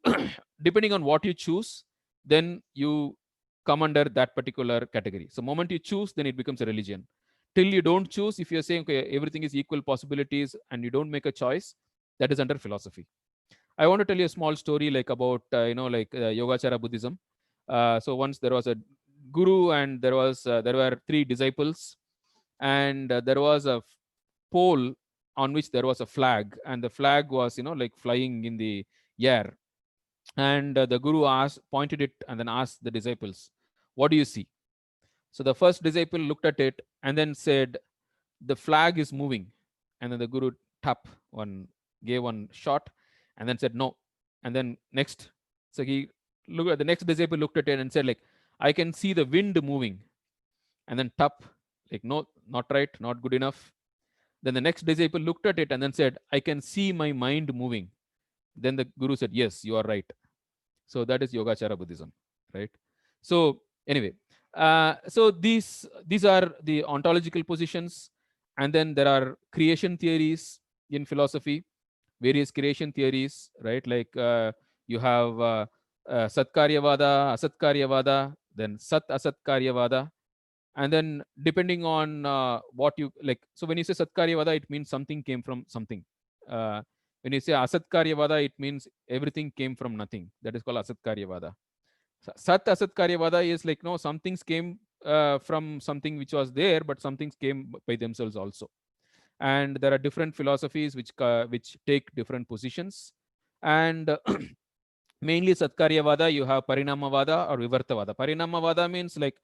depending on what you choose, then you come under that particular category. So moment you choose, then it becomes a religion. Till you don't choose, if you're saying, okay, everything is equal possibilities and you don't make a choice, that is under philosophy. I want to tell you a small story like about, like Yogacara Buddhism. So once there was a guru and there were three disciples, and there was a pole on which there was a flag, and the flag was, like flying in the air. And the guru pointed it and then asked the disciples, what do you see? So the first disciple looked at it and then said, the flag is moving. And then the guru tap one, gave one shot, and then said no. And then next, so he looked at the next disciple, looked at it and said, like, I can see the wind moving. And then tap, like, no, not right, not good enough. Then the next disciple looked at it and then said, I can see my mind moving. Then the guru said, yes, you are right. So that is Yogacara Buddhism, right? So anyway, so these are the ontological positions, and then there are creation theories in philosophy, various creation theories, right? Like you have Satkaryavada, Asatkaryavada, then Sat Asatkaryavada, and then depending on what you like. So when you say Satkaryavada, it means something came from something. Uh, when you say Asatkaryavada, it means everything came from nothing. That is called Asatkaryavada. Sat Asatkaryavada is like, no, some things came from something which was there, but some things came by themselves also. And there are different philosophies which take different positions. And mainly Satkaryavada, you have Parinamavada or Vivartavada. Parinamavada means like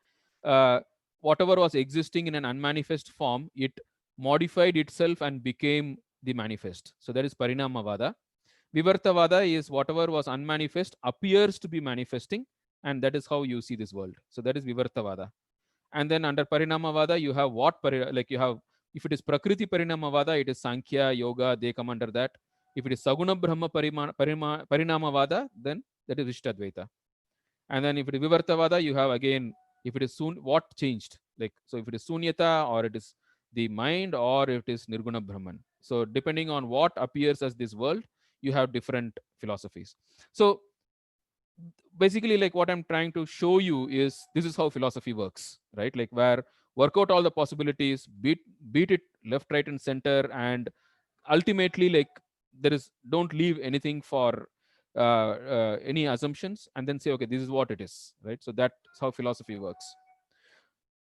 uh, whatever was existing in an unmanifest form, it modified itself and became the manifest. So that is Parinamavada. Vivartavada is whatever was unmanifest appears to be manifesting, and that is how you see this world. So that is Vivartavada. And then under Parinamavada, you have like you have, if it is Prakriti Parinamavada, it is Sankhya, Yoga, they come under that. If it is Saguna Brahma Parinamavada, then that is Vishtadvaita. And then if it is Vivartavada, you have again, if it is what changed? Like, so if it is Sunyata, or it is the mind, or if it is Nirguna Brahman. So depending on what appears as this world, you have different philosophies. So basically, like, what I'm trying to show you is this is how philosophy works, right? Like, where work out all the possibilities, beat it left, right, and center, and ultimately, like, there is, don't leave anything for any assumptions, and then say, okay, this is what it is, right? So that's how philosophy works.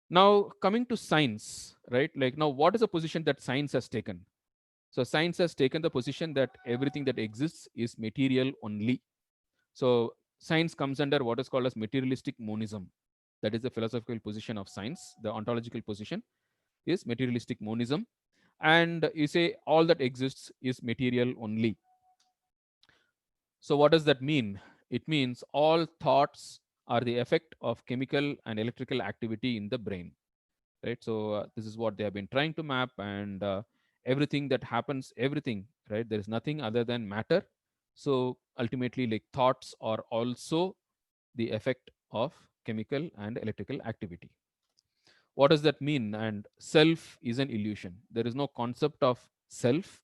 Now coming to science, right? Like, now what is the position that science has taken? So science has taken the position that everything that exists is material only. So science comes under what is called as materialistic monism. That is the philosophical position of science. The ontological position is materialistic monism. And you say all that exists is material only. So what does that mean? It means all thoughts are the effect of chemical and electrical activity in the brain, right? So this is what they have been trying to map, and everything that happens, everything, right? There is nothing other than matter. So ultimately, like, thoughts are also the effect of chemical and electrical activity. What does that mean? And self is an illusion. There is no concept of self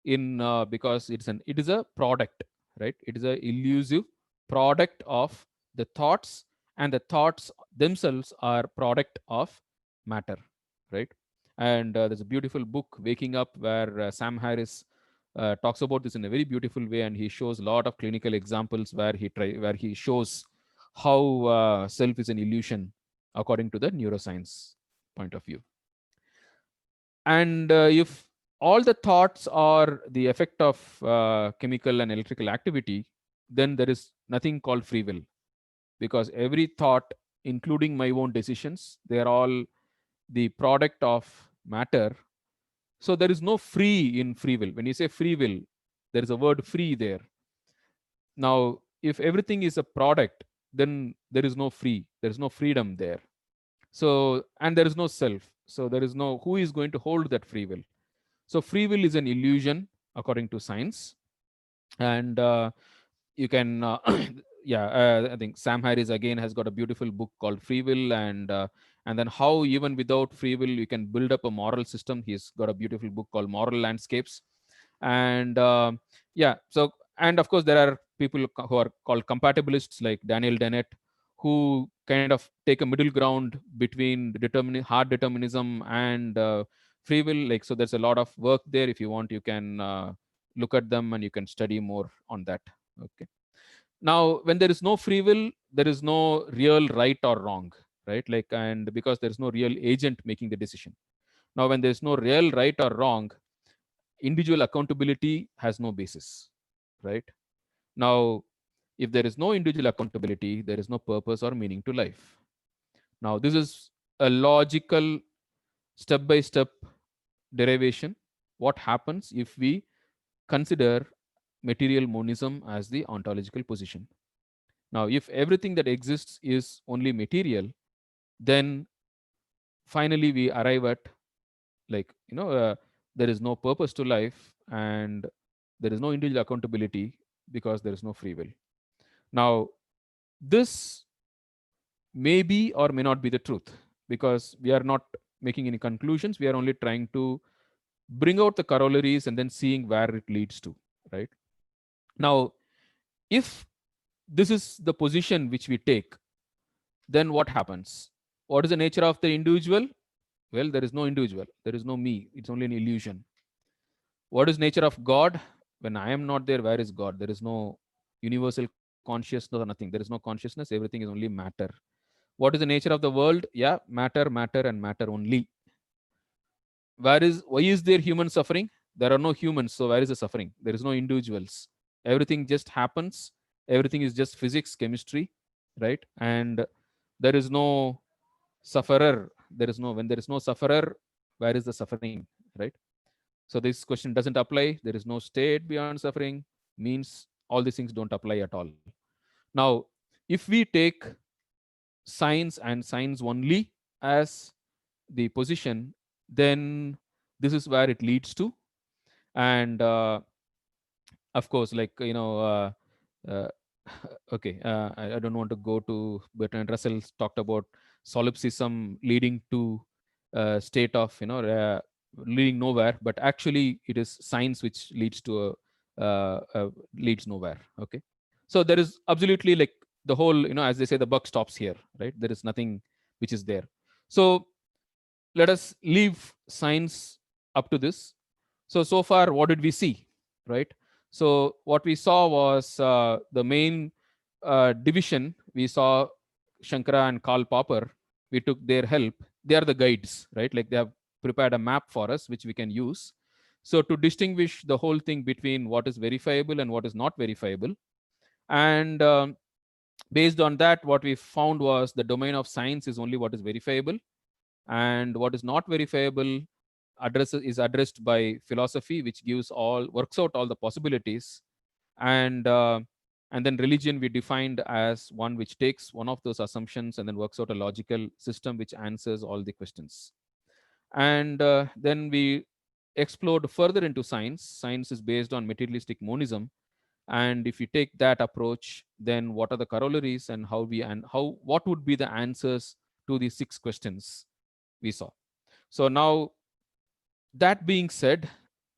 in because it is a product, right? It is a elusive product of the thoughts, and the thoughts themselves are product of matter, right? And there's a beautiful book, Waking Up, where Sam Harris talks about this in a very beautiful way, and he shows a lot of clinical examples where he shows how self is an illusion according to the neuroscience point of view. And if all the thoughts are the effect of chemical and electrical activity, then there is nothing called free will, because every thought, including my own decisions, they are all the product of matter. So there is no free in free will. When you say free will, there is a word free there. Now, if everything is a product, then there is no free, there is no freedom there. So, and there is no self. So there is no, who is going to hold that free will? So free will is an illusion according to science. And you can yeah, I think Sam Harris again has got a beautiful book called Free Will, and then how even without free will you can build up a moral system. He's got a beautiful book called Moral Landscapes. And yeah, so, and of course there are people who are called compatibilists like Daniel Dennett, who kind of take a middle ground between hard determinism and free will. Like, so there's a lot of work there. If you want, you can look at them and you can study more on that. Okay. Now, when there is no free will, there is no real right or wrong, right? Like, and because there is no real agent making the decision. Now, when there is no real right or wrong, individual accountability has no basis, right? Now, if there is no individual accountability, there is no purpose or meaning to life. Now, this is a logical step by step derivation. What happens if we consider material monism as the ontological position? Now, if everything that exists is only material, then finally we arrive at, like, there is no purpose to life, and there is no individual accountability because there is no free will. Now, this may be or may not be the truth, because we are not making any conclusions. We are only trying to bring out the corollaries and then seeing where it leads to, right? Now, if this is the position which we take, then what happens? What is the nature of the individual? Well, there is no individual, there is no me, it's only an illusion. What is nature of God? When I am not there, where is God? There is no universal consciousness or nothing. There is no consciousness, everything is only matter. What is the nature of the world? Yeah, matter, matter, and matter only. Why is there human suffering? There are no humans, so where is the suffering? There is no individuals. Everything just happens. Everything is just physics, chemistry, right? And there is no sufferer. There is no When there is no sufferer, where is the suffering, right? So this question doesn't apply. There is no state beyond suffering, means all these things don't apply at all. Now, if we take science and science only as the position, then this is where it leads to. And of course, like, uh, okay, I don't want to go to Bertrand Russell talked about solipsism leading to state of, leading nowhere, but actually it is science which leads to leads nowhere. Okay, so there is absolutely, like, the whole, as they say, the buck stops here, right? There is nothing which is there. So let us leave science up to this. So far, what did we see, right? So what we saw was the main division. We saw Shankara and Karl Popper. We took their help. They are the guides, right? Like, they have prepared a map for us which we can use. So to distinguish the whole thing between what is verifiable and what is not verifiable, and based on that, what we found was the domain of science is only what is verifiable, and what is not verifiable is addressed by philosophy, which works out all the possibilities. And uh, and then religion we defined as one which takes one of those assumptions and then works out a logical system which answers all the questions. And then we explored further into science. Science is based on materialistic monism, and if you take that approach, then what are the corollaries, and how what would be the answers to these 6 questions we saw. So now, that being said,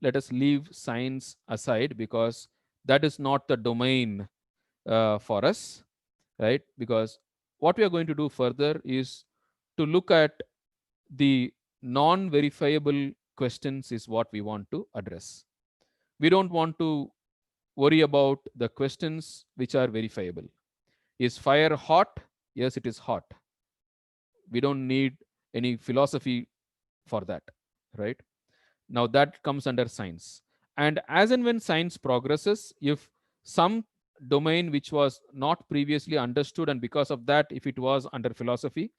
let us leave science aside, because that is not the domain for us, right? Because what we are going to do further is to look at the non verifiable questions, is what we want to address. We don't want to worry about the questions which are verifiable. Is fire hot? Yes, it is hot. We don't need any philosophy for that, right? Now that comes under science. And as and when science progresses, if some domain which was not previously understood, and because of that, if it was under philosophy,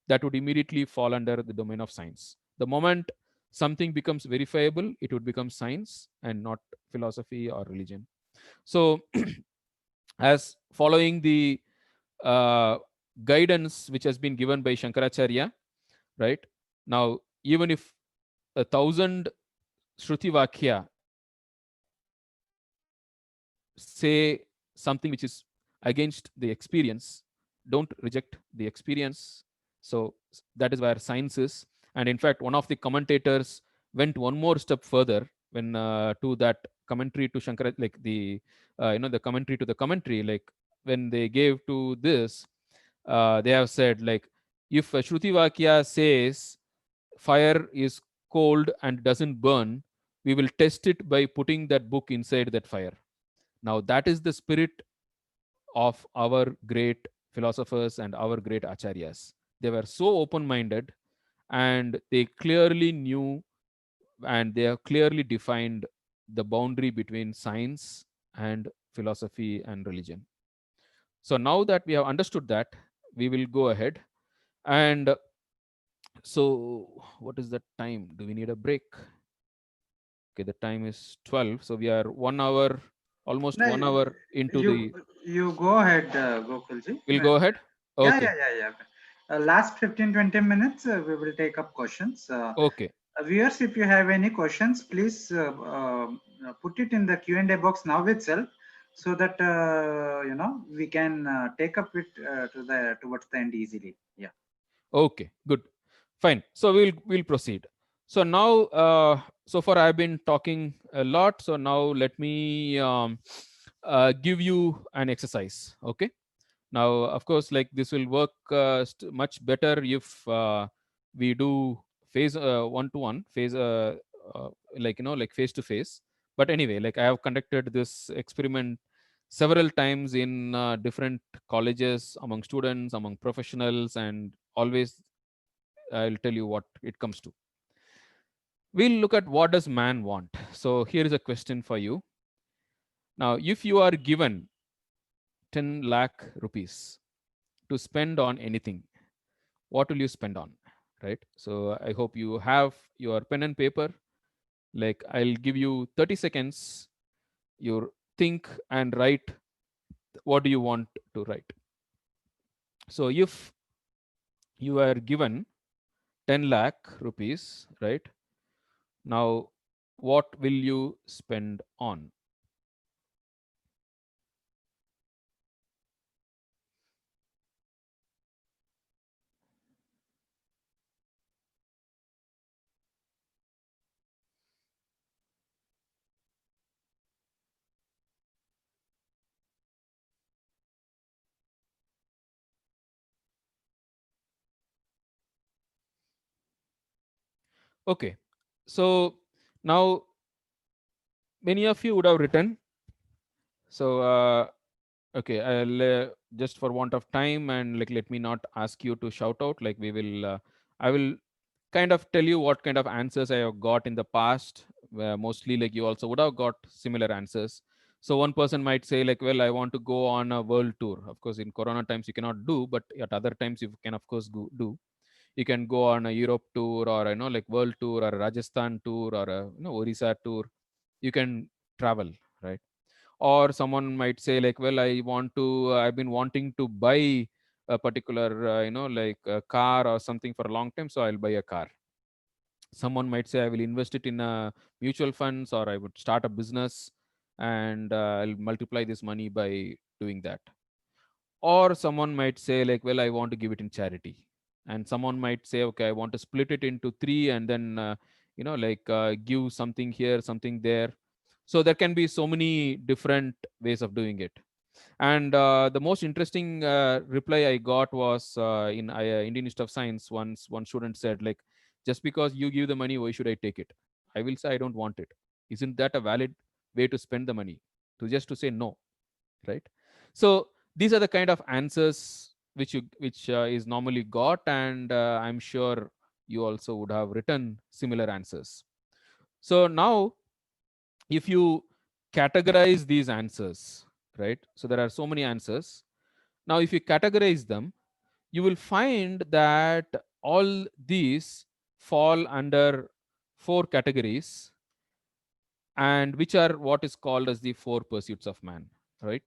that would immediately fall under the domain of science. The moment something becomes verifiable, it would become science and not philosophy or religion. So, as following the uh, guidance which has been given by Shankaracharya, right? Now, even if 1,000 Shruti Vakya say something which is against the experience, don't reject the experience. So that is where science is. And in fact, one of the commentators went one more step further when to that commentary to Shankara, like the commentary to the commentary, like when they gave to this, they have said, like, if Shruti Vakya says fire is cold and doesn't burn, we will test it by putting that book inside that fire. Now, that is the spirit of our great philosophers and our great acharyas. They were so open minded, and they clearly knew and they have clearly defined the boundary between science and philosophy and religion. So now that we have understood that, we will go ahead and so what is the time? Do we need a break? Okay, the time is 12. So we are 1 hour, almost No, 1 hour into you the. you go ahead, Gokulji. We'll go ahead. Yeah, Okay. yeah, yeah, yeah. Last 15-20 minutes, we will take up questions. Okay. Viewers, if you have any questions, please put it in the Q&A box now itself, so that we can take up it towards the end easily. Yeah. Okay. Good. Fine. So we'll proceed. So now, so far I've been talking a lot. So now let me give you an exercise. Okay. Now, of course, like this will work much better if we do phase one to one, phase like like face to face. But anyway, like I have conducted this experiment several times in different colleges, among students, among professionals, and always I'll tell you what it comes to. We'll look at what does man want. So here is a question for you. Now, if you are given 10 lakh rupees to spend on anything, what will you spend on? Right. So I hope you have your pen and paper. Like I'll give you 30 seconds. You think and write what do you want to write. So if you are given 10 lakh rupees, right? Now, what will you spend on? Okay. So now many of you would have written. So okay, I'll just for want of time and like let me not ask you to shout out. Like we will, I will kind of tell you what kind of answers I have got in the past. Where mostly like you also would have got similar answers. So one person might say like, well, I want to go on a world tour. Of course, in Corona times you cannot do, but at other times you can of course do. You can go on a Europe tour or like world tour or a Rajasthan tour or a Orissa tour. You can travel, right? Or someone might say like, well, I've been wanting to buy a particular like a car or something for a long time, so I'll buy a car. Someone might say I will invest it in a mutual funds, or I would start a business and I'll multiply this money by doing that. Or someone might say like, well, I want to give it in charity. And someone might say, okay, I want to split it into three and then like give something here, something there. So there can be so many different ways of doing it. And the most interesting reply I got was in Indian Institute of Science. Once one student said like, just because you give the money, why should I take it? I will say I don't want it. Isn't that a valid way to spend the money? To just to say no, right? So these are the kind of answers which is normally got, and I'm sure you also would have written similar answers. So now if you categorize these answers, right? So there are so many answers. Now if you categorize them, you will find that all these fall under four categories, and which are what is called as the four pursuits of man, right?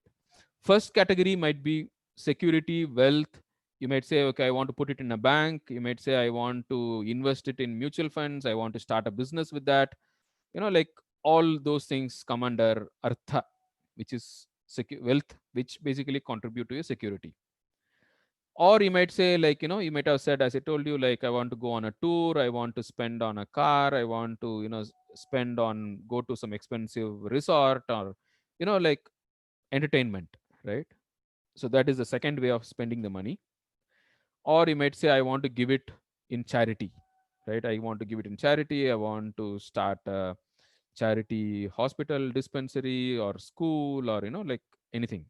First category might be security, wealth. You might say, okay, I want to put it in a bank. You might say, I want to invest it in mutual funds. I want to start a business with that. Like all those things come under artha, which is wealth, which basically contribute to your security. Or you might say, like, you might have said, as I told you, like, I want to go on a tour, I want to spend on a car, I want to, spend on, go to some expensive resort, or, like entertainment, right? So that is the second way of spending the money. Or you might say, I want to give it in charity, right? I want to give it in charity. I want to start a charity hospital, dispensary, or school, or, like anything.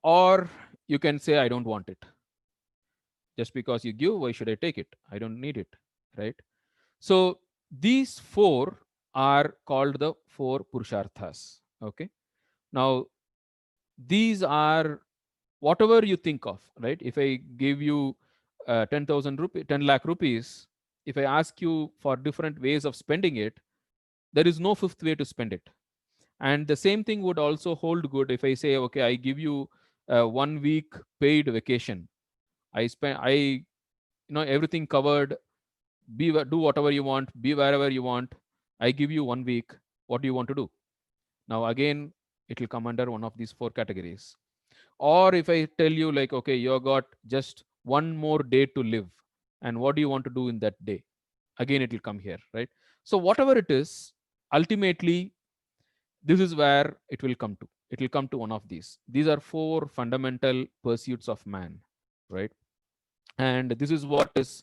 Or you can say, I don't want it. Just because you give, why should I take it? I don't need it, right? So these four are called the four Purusharthas. Okay. Now, these are whatever you think of, right? If I give you 10,000 rupees, 10 lakh rupees, if I ask you for different ways of spending it, there is no fifth way to spend it. And the same thing would also hold good if I say, okay, I give you 1 week paid vacation. I spend, everything covered. Do whatever you want, be wherever you want. I give you 1 week. What do you want to do? Now, again, it will come under one of these four categories. Or if I tell you, like, okay, you got just one more day to live, and what do you want to do in that day? Again, it will come here, right? So, whatever it is, ultimately, this is where it will come to. It will come to one of these. These are four fundamental pursuits of man, right? And this is what is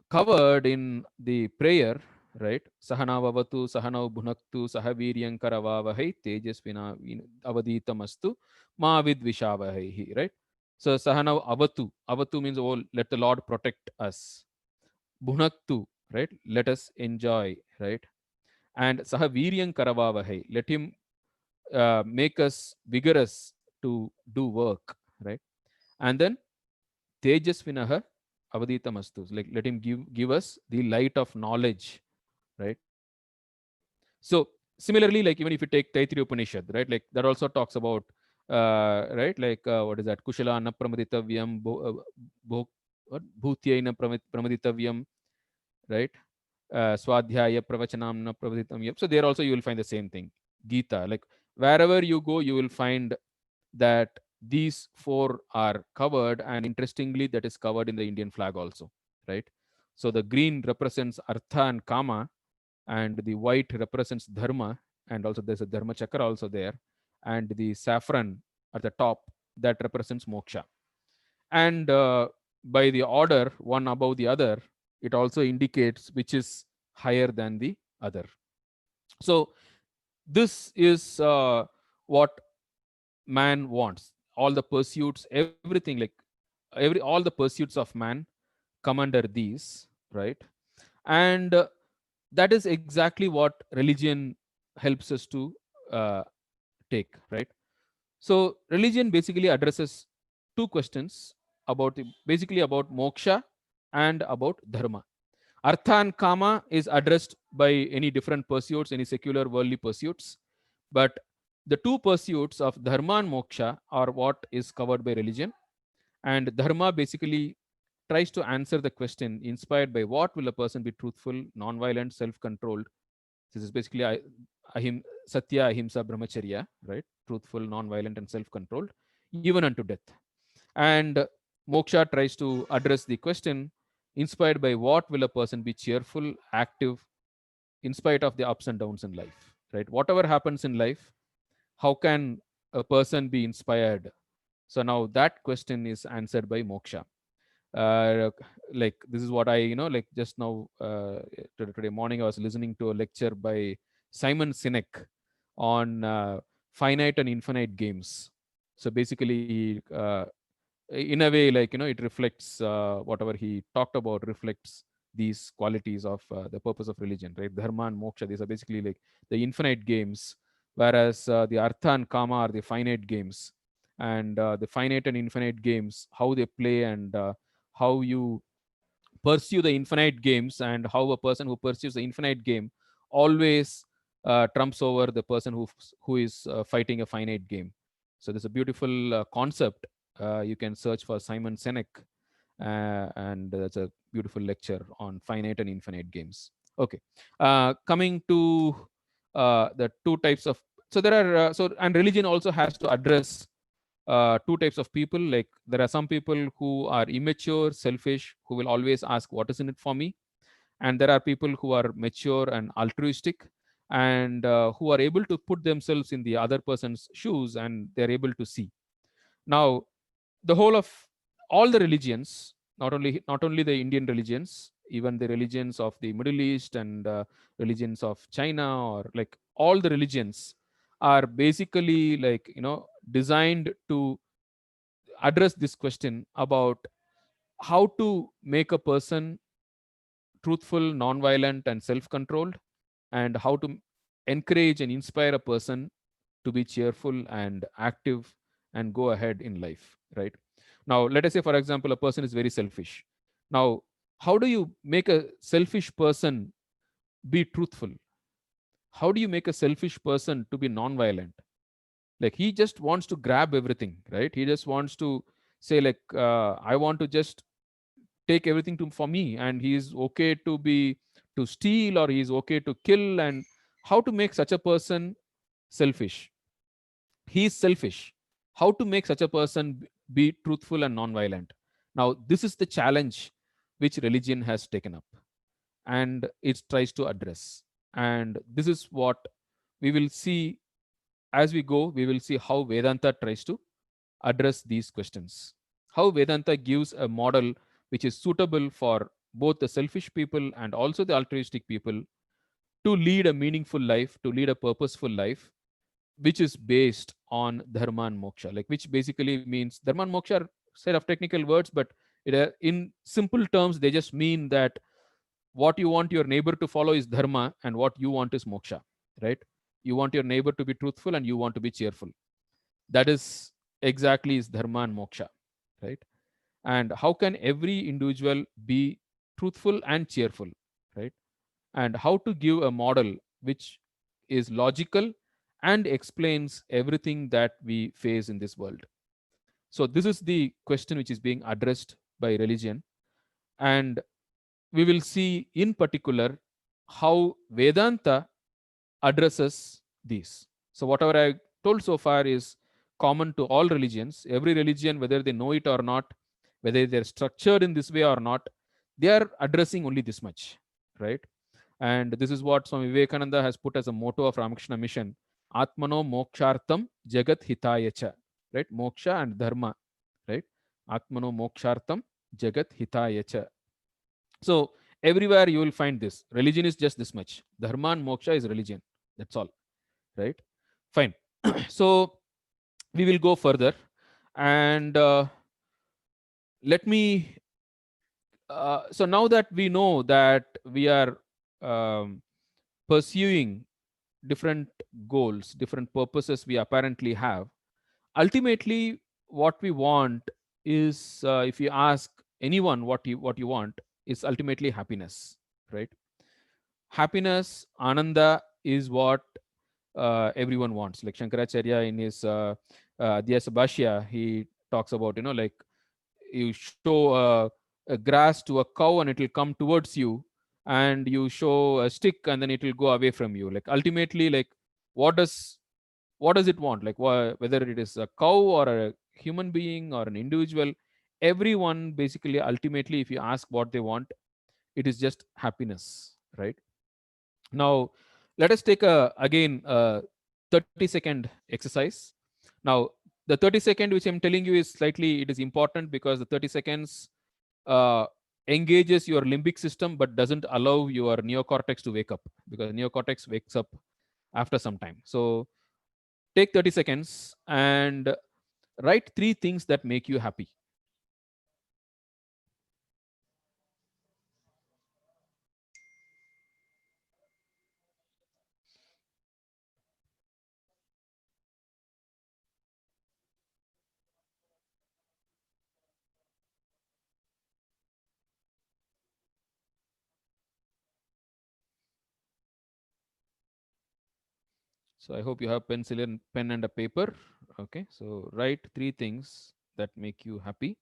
covered in the prayer, right? Sahana vavatu, sahana bhunaktu, sahaviryankaravavahai, tejasvina avaditamastu, ma vidvishavahai, right? So sahana avatu, avatu means, oh, let the Lord protect us. Bhunaktu, right? Let us enjoy, right? And sahaviryankaravavahai, let him make us vigorous to do work, right? And then tejasvinaha avaditamastu, like let him give us the light of knowledge, right? So similarly, like even if you take Taittiriya Upanishad, right, like that also talks about right, like what is that, kushala na pramaditavyam what bhutyaina pramaditavyam, right? Swadhyaya pravachanam na pravaditam. So there also you will find the same thing. Gita, like wherever you go, you will find that these four are covered, and interestingly, that is covered in the Indian flag also, right? So the green represents Artha and Kama, and the white represents Dharma, and also there's a Dharma Chakra also there, and the saffron at the top, that represents Moksha. And by the order, one above the other, it also indicates which is higher than the other. So this is what man wants. All the pursuits, everything, like all the pursuits of man come under these, right? And that is exactly what religion helps us to uh, take, right? So religion basically addresses two questions about basically about moksha and about dharma. Artha and kama is addressed by any different pursuits, any secular worldly pursuits, but the two pursuits of dharma and moksha are what is covered by religion. And dharma basically tries to answer the question inspired by what will a person be truthful, non-violent, self-controlled. This is basically satya, ahimsa, brahmacharya, right? Truthful, non-violent, and self-controlled, even unto death. And moksha tries to address the question inspired by what will a person be cheerful, active, in spite of the ups and downs in life, right? Whatever happens in life, how can a person be inspired? So now that question is answered by moksha. uh, like this is what I, like just now, today morning I was listening to a lecture by Simon Sinek on finite and infinite games. So basically, in a way, like, it reflects whatever he talked about reflects these qualities of the purpose of religion, right? Dharma and moksha, these are basically like the infinite games, whereas the artha and kama are the finite games. And the finite and infinite games, how they play, and how you pursue the infinite games, and how a person who pursues the infinite game always trumps over the person who is fighting a finite game. So there's a beautiful concept. You can search for Simon Sinek, and that's a beautiful lecture on finite and infinite games. Okay, coming to the two types of, so there are and religion also has to address two types of people. Like there are some people who are immature, selfish, who will always ask what is in it for me, and there are people who are mature and altruistic, and who are able to put themselves in the other person's shoes, and they're able to see. Now, the whole of all the religions, not only the Indian religions, even the religions of the Middle East, and religions of China, or like all the religions are basically, like, designed to address this question about how to make a person truthful, non-violent, and self-controlled, and how to encourage and inspire a person to be cheerful and active and go ahead in life, right? Now, let us say, for example, a person is very selfish. Now, how do you make a selfish person be truthful? How do you make a selfish person to be non-violent? Like, he just wants to grab everything, right? He just wants to say, like, I want to just take everything to for me, and he is okay to be to steal, or he is okay to kill. And how to make such a person selfish? He is selfish. How to make such a person be truthful and non-violent? Now, this is the challenge which religion has taken up, and it tries to address. And this is what we will see as we go. We will see how Vedanta tries to address these questions. How Vedanta gives a model which is suitable for both the selfish people and also the altruistic people to lead a meaningful life, to lead a purposeful life, which is based on dharma and moksha, like, which basically means dharma and moksha are set of technical words, but in simple terms, they just mean that what you want your neighbor to follow is dharma, and what you want is moksha, right? You want your neighbor to be truthful, and you want to be cheerful. That is exactly is dharma and moksha, right? And how can every individual be truthful and cheerful, right? And how to give a model which is logical and explains everything that we face in this world. So this is the question which is being addressed by religion, and we will see in particular how Vedanta addresses these. So whatever I told so far is common to all religions. Every religion, whether they know it or not, whether they're structured in this way or not, they are addressing only this much, right? And this is what Swami Vivekananda has put as a motto of Ramakrishna Mission: Atmano Mokshartam Jagat Hitayacha, right? Moksha and Dharma, right? Atmano Mokshartam Jagat Hitayacha. So everywhere you will find this. Religion is just this much. Dharma and moksha is religion. That's all, right? Fine. So we will go further, and let me. So now that we know that we are um, pursuing different goals, different purposes we apparently have, ultimately what we want is, if you ask anyone what you want, is ultimately happiness, right? Happiness, ananda, is what everyone wants. Like Shankaracharya in his Adhyasa Bhashya, he talks about, like, you show a grass to a cow and it will come towards you, and you show a stick and then it will go away from you. Like, ultimately, like, what does what does it want? Like, whether it is a cow or a human being or an individual, everyone basically, ultimately, if you ask what they want, it is just happiness, right? Now, let us take again a 30-second exercise. Now, the 30-second which I'm telling you is slightly, it is important because the 30 seconds uh, engages your limbic system but doesn't allow your neocortex to wake up, because neocortex wakes up after some time. So take 30 seconds and write three things that make you happy. So I hope you have pencil and pen and a paper. Okay, so write three things that make you happy.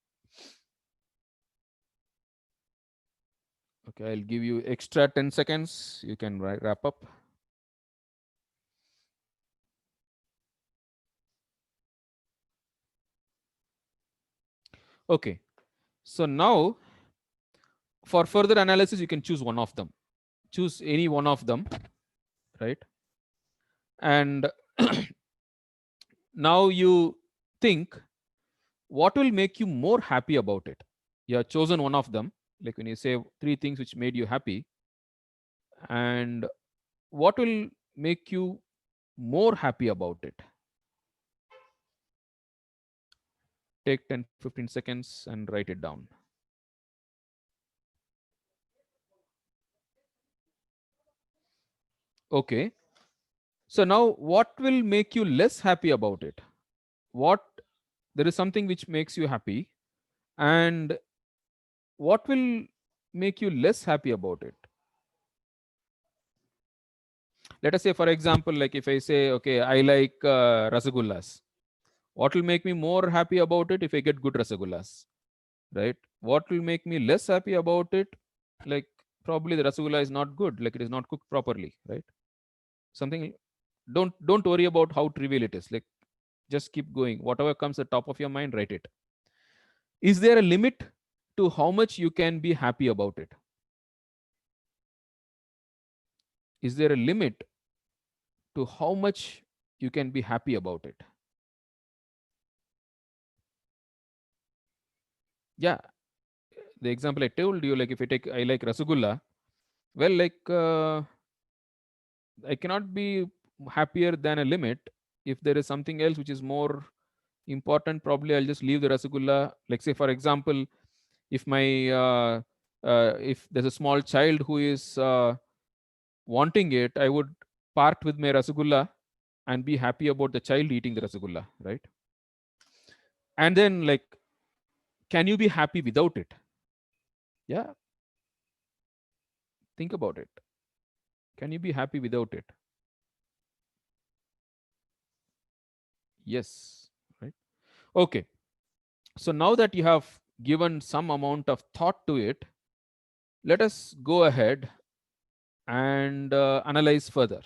Okay, I'll give you extra 10 seconds. You can wrap up. Okay, so now for further analysis, you can choose one of them. Choose any one of them, right? And now you think, what will make you more happy about it? You have chosen one of them, like when you say three things which made you happy, and what will make you more happy about it? Take 10-15 seconds and write it down. Okay. So now what will make you less happy about it? What There is something which makes you happy, and what will make you less happy about it? Let us say, for example, like if I say, okay, I like rasagullas. What will make me more happy about it if I get good rasagullas, right? What will make me less happy about it? Like probably the rasagulla is not good, like it is not cooked properly, right? Something. Don't worry about how trivial it is. Like just keep going. Whatever comes at the top of your mind, write it. Is there a limit to how much you can be happy about it? Is there a limit to how much you can be happy about it? Yeah, the example I told you, like if I like rasgulla, well, like I cannot be happier than a limit. If there is something else which is more important, probably I'll just leave the rasgulla. Like say, for example, if my if there's a small child who is wanting it, I would part with my rasgulla and be happy about the child eating the rasgulla, right? And then, like, can you be happy without it? Yeah, think about it. Can you be happy without it? Yes, right? Okay. So now that you have given some amount of thought to it, let us go ahead and analyze further,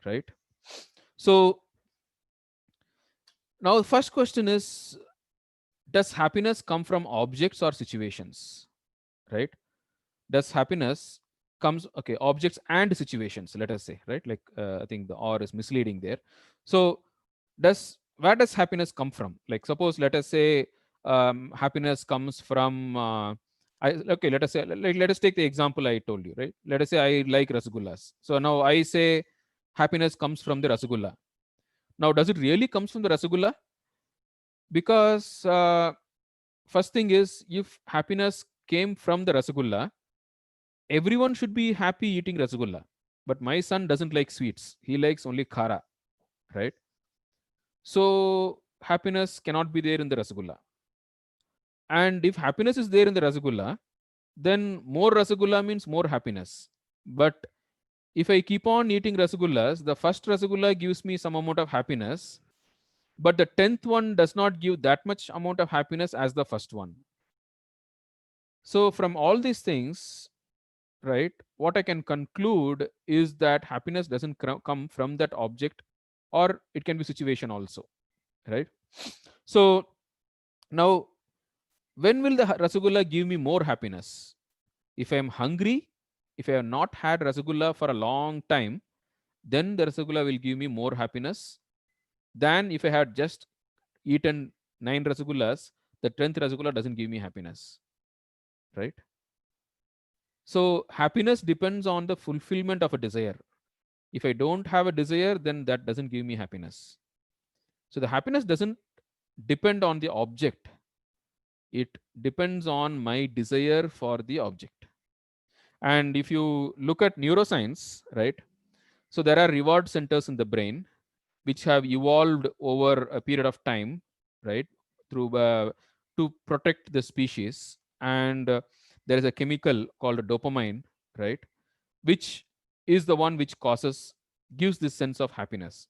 right? So now the first question is, does happiness come from objects or situations, right? Does happiness comes, okay, objects and situations, let us say, right? Like I think the or is misleading there. So does where does happiness come from? Like suppose let us say happiness comes from okay, let us say, like let us take the example I told you, right? Let us say I like rasgullas, so now I say happiness comes from the rasgulla. Now does it really comes from the rasgulla? Because first thing is, if happiness came from the rasgulla, everyone should be happy eating rasgulla. But my son doesn't like sweets, he likes only khara, right? So happiness cannot be there in the rasgulla. And if happiness is there in the rasgulla, then more rasgulla means more happiness. But if I keep on eating rasgullas, the first rasgulla gives me some amount of happiness, but the 10th one does not give that much amount of happiness as the first one. So from all these things, right, what I can conclude is that happiness doesn't come from that object, or it can be situation also, right? So now, when will the rasgulla give me more happiness? If I am hungry, if I have not had rasgulla for a long time, then the rasgulla will give me more happiness than if I had just eaten 9 rasgullas. The 10th rasgulla doesn't give me happiness, right? So happiness depends on the fulfillment of a desire. If I don't have a desire, then that doesn't give me happiness. So the happiness doesn't depend on the object, it depends on my desire for the object. And if you look at neuroscience, right, so there are reward centers in the brain which have evolved over a period of time, right, through to protect the species. And there is a chemical called dopamine, right, which is the one which gives this sense of happiness.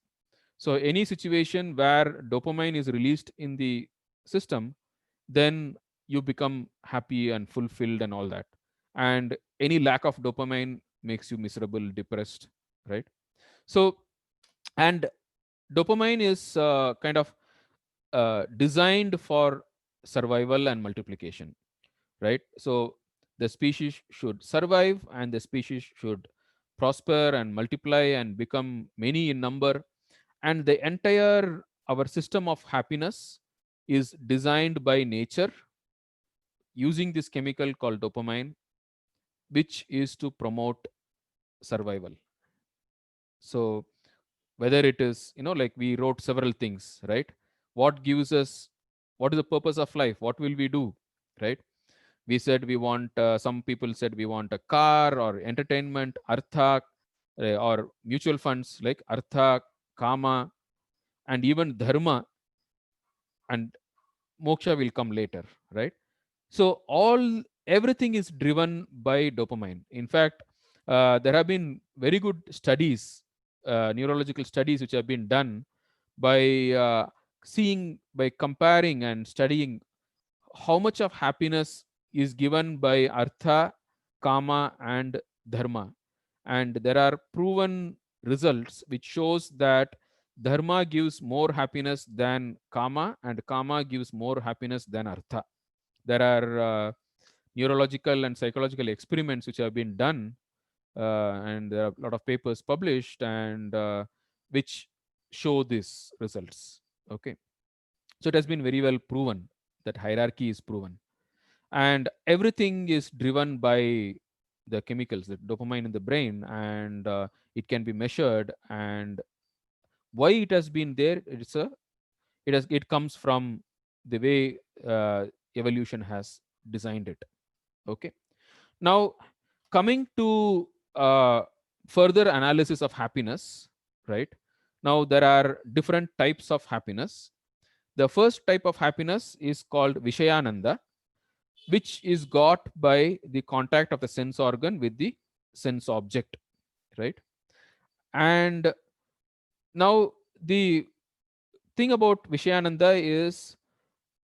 So any situation where dopamine is released in the system, then you become happy and fulfilled and all that. And any lack of dopamine makes you miserable, depressed, right? So, and dopamine is kind of designed for survival and multiplication, right? So the species should survive and the species should prosper and multiply and become many in number. And the entire our system of happiness is designed by nature using this chemical called dopamine, which is to promote survival. So whether it is, like we wrote several things, right? What gives us, what is the purpose of life, what will we do, right? We said we want, some people said we want a car or entertainment, artha, or mutual funds like artha, kama, and even dharma, and moksha will come later, right? So everything is driven by dopamine. In fact, there have been very good studies, neurological studies, which have been done by by comparing and studying how much of happiness is given by artha, kama, and dharma. And there are proven results which shows that dharma gives more happiness than kama, and kama gives more happiness than artha. There are neurological and psychological experiments which have been done, and there are a lot of papers published, and which show these results. Okay, so it has been very well proven that hierarchy is proven, and everything is driven by the chemicals, the dopamine in the brain, and it can be measured. And why it has been there? It comes from the way evolution has designed it. Okay. Now, coming to further analysis of happiness, right? Now, there are different types of happiness. The first type of happiness is called Vishayananda, which is got by the contact of the sense organ with the sense object, right? And now, the thing about Vishayananda is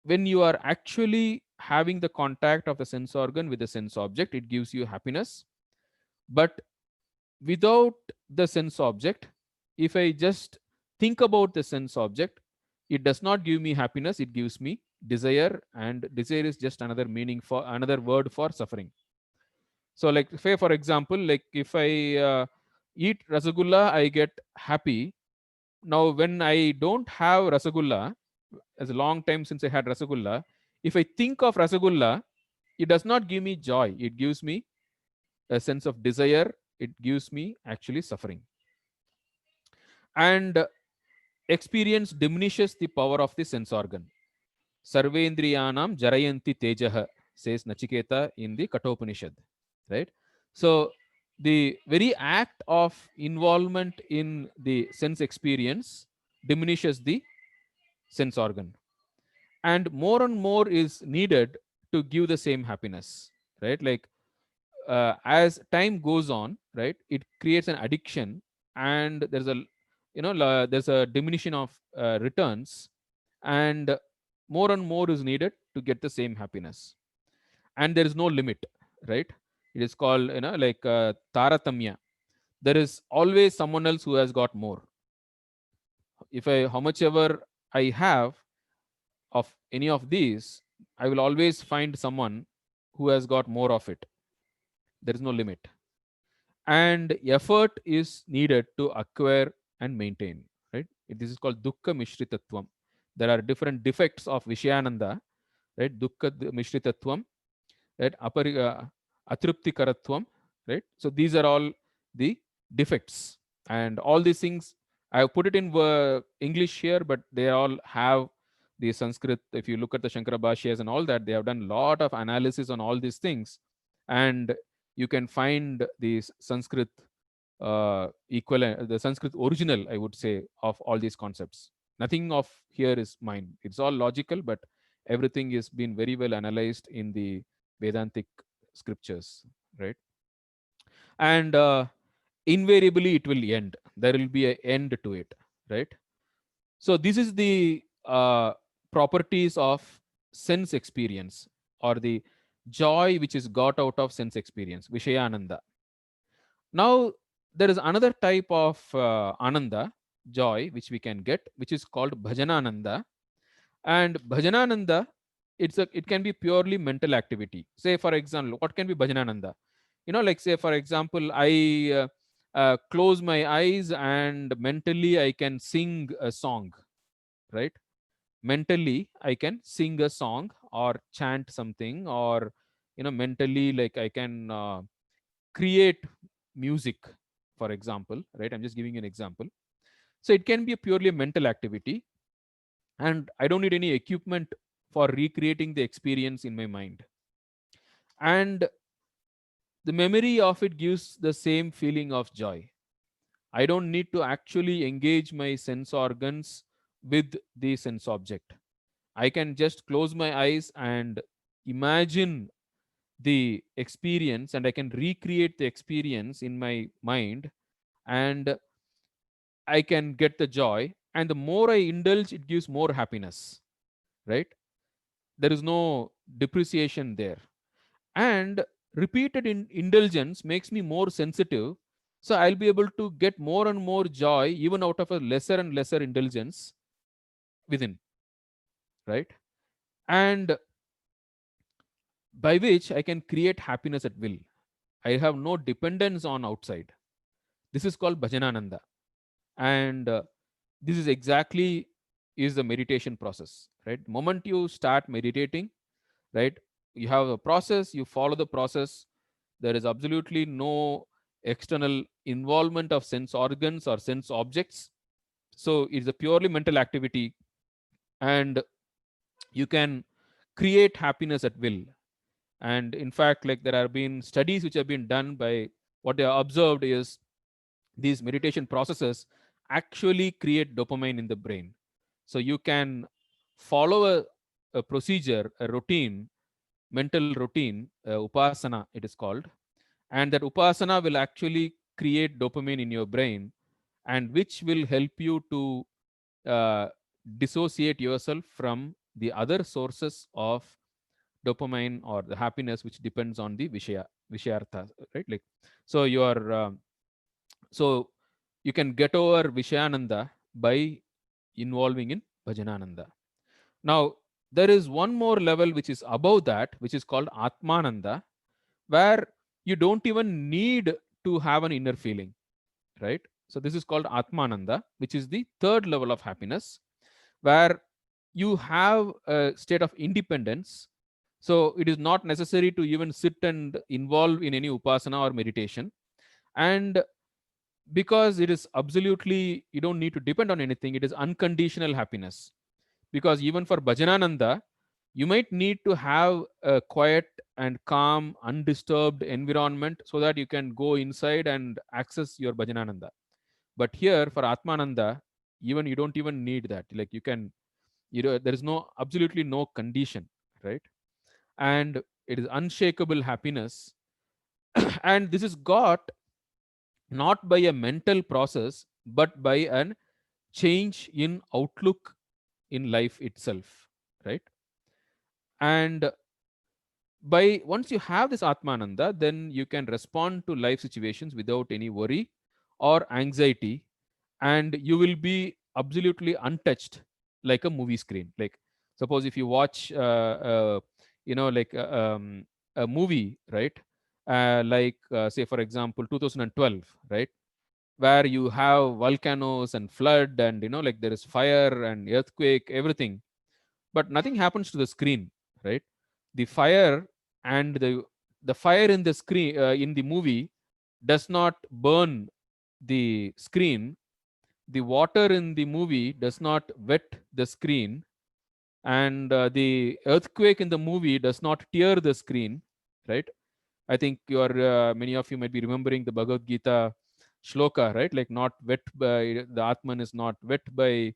when you are actually having the contact of the sense organ with the sense object, it gives you happiness. But without the sense object, if I just think about the sense object, it does not give me happiness, it gives me desire, and desire is just another meaning for another word for suffering. So, like, say for example, like if I eat rasagulla, I get happy. Now when I don't have rasagulla, as a long time since I had rasagulla, if I think of rasagulla, it does not give me joy, it gives me a sense of desire, it gives me actually suffering. And experience diminishes the power of the sense organ. Sarvendriyanam jarayanti tejah, says Nachiketa in the Kathopanishad, right? So the very act of involvement in the sense experience diminishes the sense organ, and more is needed to give the same happiness, right? Like as time goes on, right, it creates an addiction, and there's a there's a diminution of returns, and more is needed to get the same happiness, and there is no limit, right? It is called, like taratamya. There is always someone else who has got more. If I how much ever I have of any of these, I will always find someone who has got more of it. There is no limit, and effort is needed to acquire and maintain, right? This is called dukkha mishritatvam. There are different defects of Vishayananda, right? Dukkha mishritatvam, right? Atruptikaratvam, right? So these are all the defects, and all these things I have put it in English here, but they all have the Sanskrit. If you look at the Shankara Bhashyas and all that, they have done a lot of analysis on all these things, and you can find the Sanskrit equivalent, the Sanskrit original, I would say, of all these concepts. Nothing of here is mine. It's all logical, but everything is been very well analyzed in the Vedantic scriptures, right? And invariably, it will end. There will be an end to it, right? So this is the properties of sense experience, or the joy which is got out of sense experience, Vishayananda. Now, there is another type of Ananda, joy, which we can get, which is called Bhajanananda. And Bhajanananda, it can be purely mental activity. Say, for example, what can be Bhajanananda? Like, say, for example, I close my eyes and mentally I can sing a song, right? Mentally, I can sing a song or chant something, or, mentally, like I can create music, for example, right? I'm just giving you an example. So it can be a purely mental activity, and I don't need any equipment for recreating the experience in my mind. And the memory of it gives the same feeling of joy. I don't need to actually engage my sense organs with the sense object. I can just close my eyes and imagine the experience, and I can recreate the experience in my mind, and I can get the joy. And the more I indulge, it gives more happiness, right? There is no depreciation there. And repeated indulgence makes me more sensitive. So I'll be able to get more and more joy even out of a lesser and lesser indulgence within, right? And by which I can create happiness at will. I have no dependence on outside. This is called bhajanananda. And this is exactly is the meditation process, right? Moment you start meditating, right, you have a process, you follow the process. There is absolutely no external involvement of sense organs or sense objects. So it's a purely mental activity, and you can create happiness at will. And in fact, like, there have been studies which have been done. By what they have observed is these meditation processes actually create dopamine in the brain. So you can follow a procedure, a routine, mental routine, upasana it is called, and that upasana will actually create dopamine in your brain, and which will help you to uh, dissociate yourself from the other sources of dopamine or the happiness, which depends on the vishayartha, right? Like, so you are so you can get over Vishayananda by involving in Bhajanananda. Now, there is one more level which is above that, which is called Atmananda, where you don't even need to have an inner feeling, right? So, this is called Atmananda, which is the third level of happiness, where you have a state of independence. So, it is not necessary to even sit and involve in any upasana or meditation. And because it is absolutely, you don't need to depend on anything, it is unconditional happiness. Because even for bhajanananda, you might need to have a quiet and calm undisturbed environment so that you can go inside and access your bhajanananda. But here for atmananda, even you don't even need that. Like, you can, there is no, absolutely no condition, right? And it is unshakable happiness. And this is got not by a mental process, but by an change in outlook in life itself, right? And by once you have this atmananda, then you can respond to life situations without any worry or anxiety, and you will be absolutely untouched, like a movie screen. Like, suppose if you watch like a movie, right? Like, say for example 2012, right, where you have volcanoes and flood, and like, there is fire and earthquake, everything, but nothing happens to the screen, right? The fire and the fire in the screen, in the movie, does not burn the screen. The water in the movie does not wet the screen, and the earthquake in the movie does not tear the screen, right? I think many of you might be remembering the Bhagavad Gita shloka, right? Like, not wet by the Atman is not wet by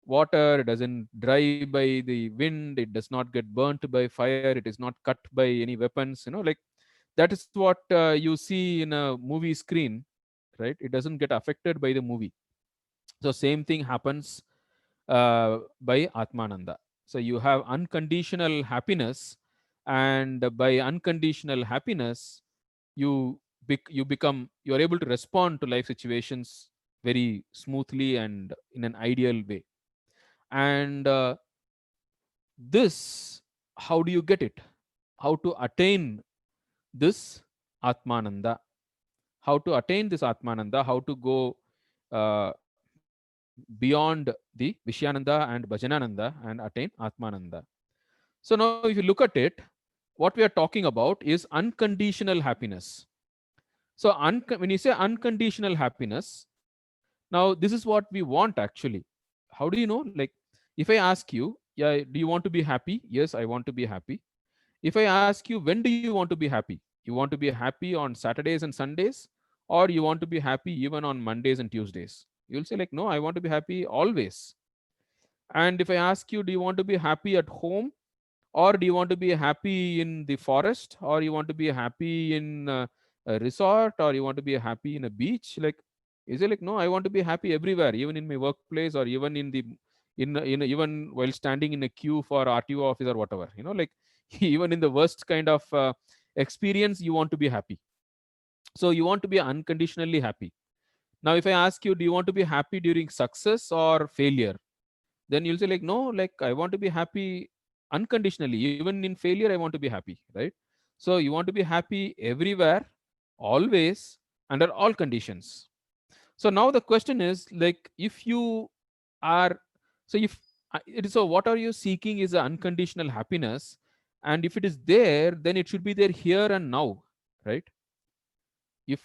water, it doesn't dry by the wind, it does not get burnt by fire, it is not cut by any weapons. Like, that is what you see in a movie screen, right? It doesn't get affected by the movie. So same thing happens by Atmananda. So you have unconditional happiness, and by unconditional happiness, you you are able to respond to life situations very smoothly and in an ideal way. And this, how do you get it? How to attain this Atmananda? How to attain this Atmananda? How to go uh, beyond the Vishyananda and Bhajanananda and attain Atmananda? So now, if you look at it, what we are talking about is unconditional happiness. So, when you say unconditional happiness, now this is what we want actually. How do you know? Like, if I ask you, yeah, do you want to be happy? Yes, I want to be happy. If I ask you, when do you want to be happy? You want to be happy on Saturdays and Sundays, or you want to be happy even on Mondays and Tuesdays? You'll say like, no, I want to be happy always. And if I ask you, do you want to be happy at home, or do you want to be happy in the forest, or you want to be happy in a resort, or you want to be happy in a beach? Like, is it like, no, I want to be happy everywhere, even in my workplace, or even in the even while standing in a queue for RTO office or whatever, like even in the worst kind of experience, you want to be happy. So you want to be unconditionally happy. Now if I ask you, do you want to be happy during success or failure, then you'll say like, no, like I want to be happy unconditionally. Even in failure, I want to be happy, right? So you want to be happy everywhere, always, under all conditions. So now the question is like, if you are, so if it is, so what are you seeking is a unconditional happiness, and if it is there, then it should be there here and now, right? If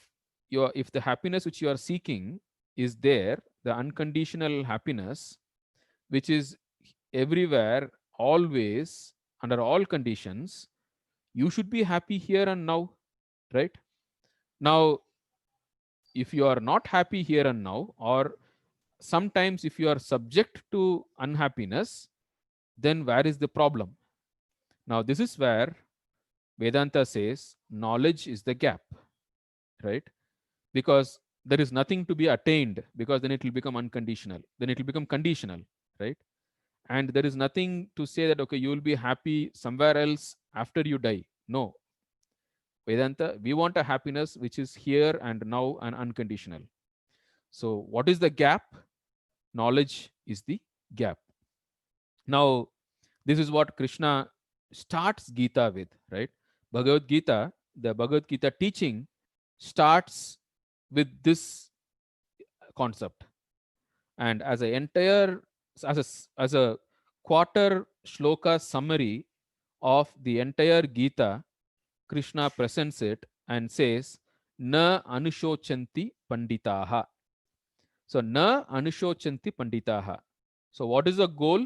if the happiness which you are seeking is there, the unconditional happiness, which is everywhere, always, under all conditions, you should be happy here and now, right? Now if you are not happy here and now, or sometimes if you are subject to unhappiness, then where is the problem? Now this is where Vedanta says knowledge is the gap, right? Because there is nothing to be attained, because then it will become unconditional, then it will become conditional, right? And there is nothing to say that okay, you will be happy somewhere else after you die. No, Vedanta, we want a happiness which is here and now and unconditional. So what is the gap? Knowledge is the gap. Now this is what Krishna starts Gita with, right? Bhagavad Gita, the Bhagavad Gita teaching starts with this concept. And as a entire, as a quarter shloka summary of the entire Gita, Krishna presents it and says, Na anushochanti panditaha. So, na anushochanti panditaha. So, what is the goal?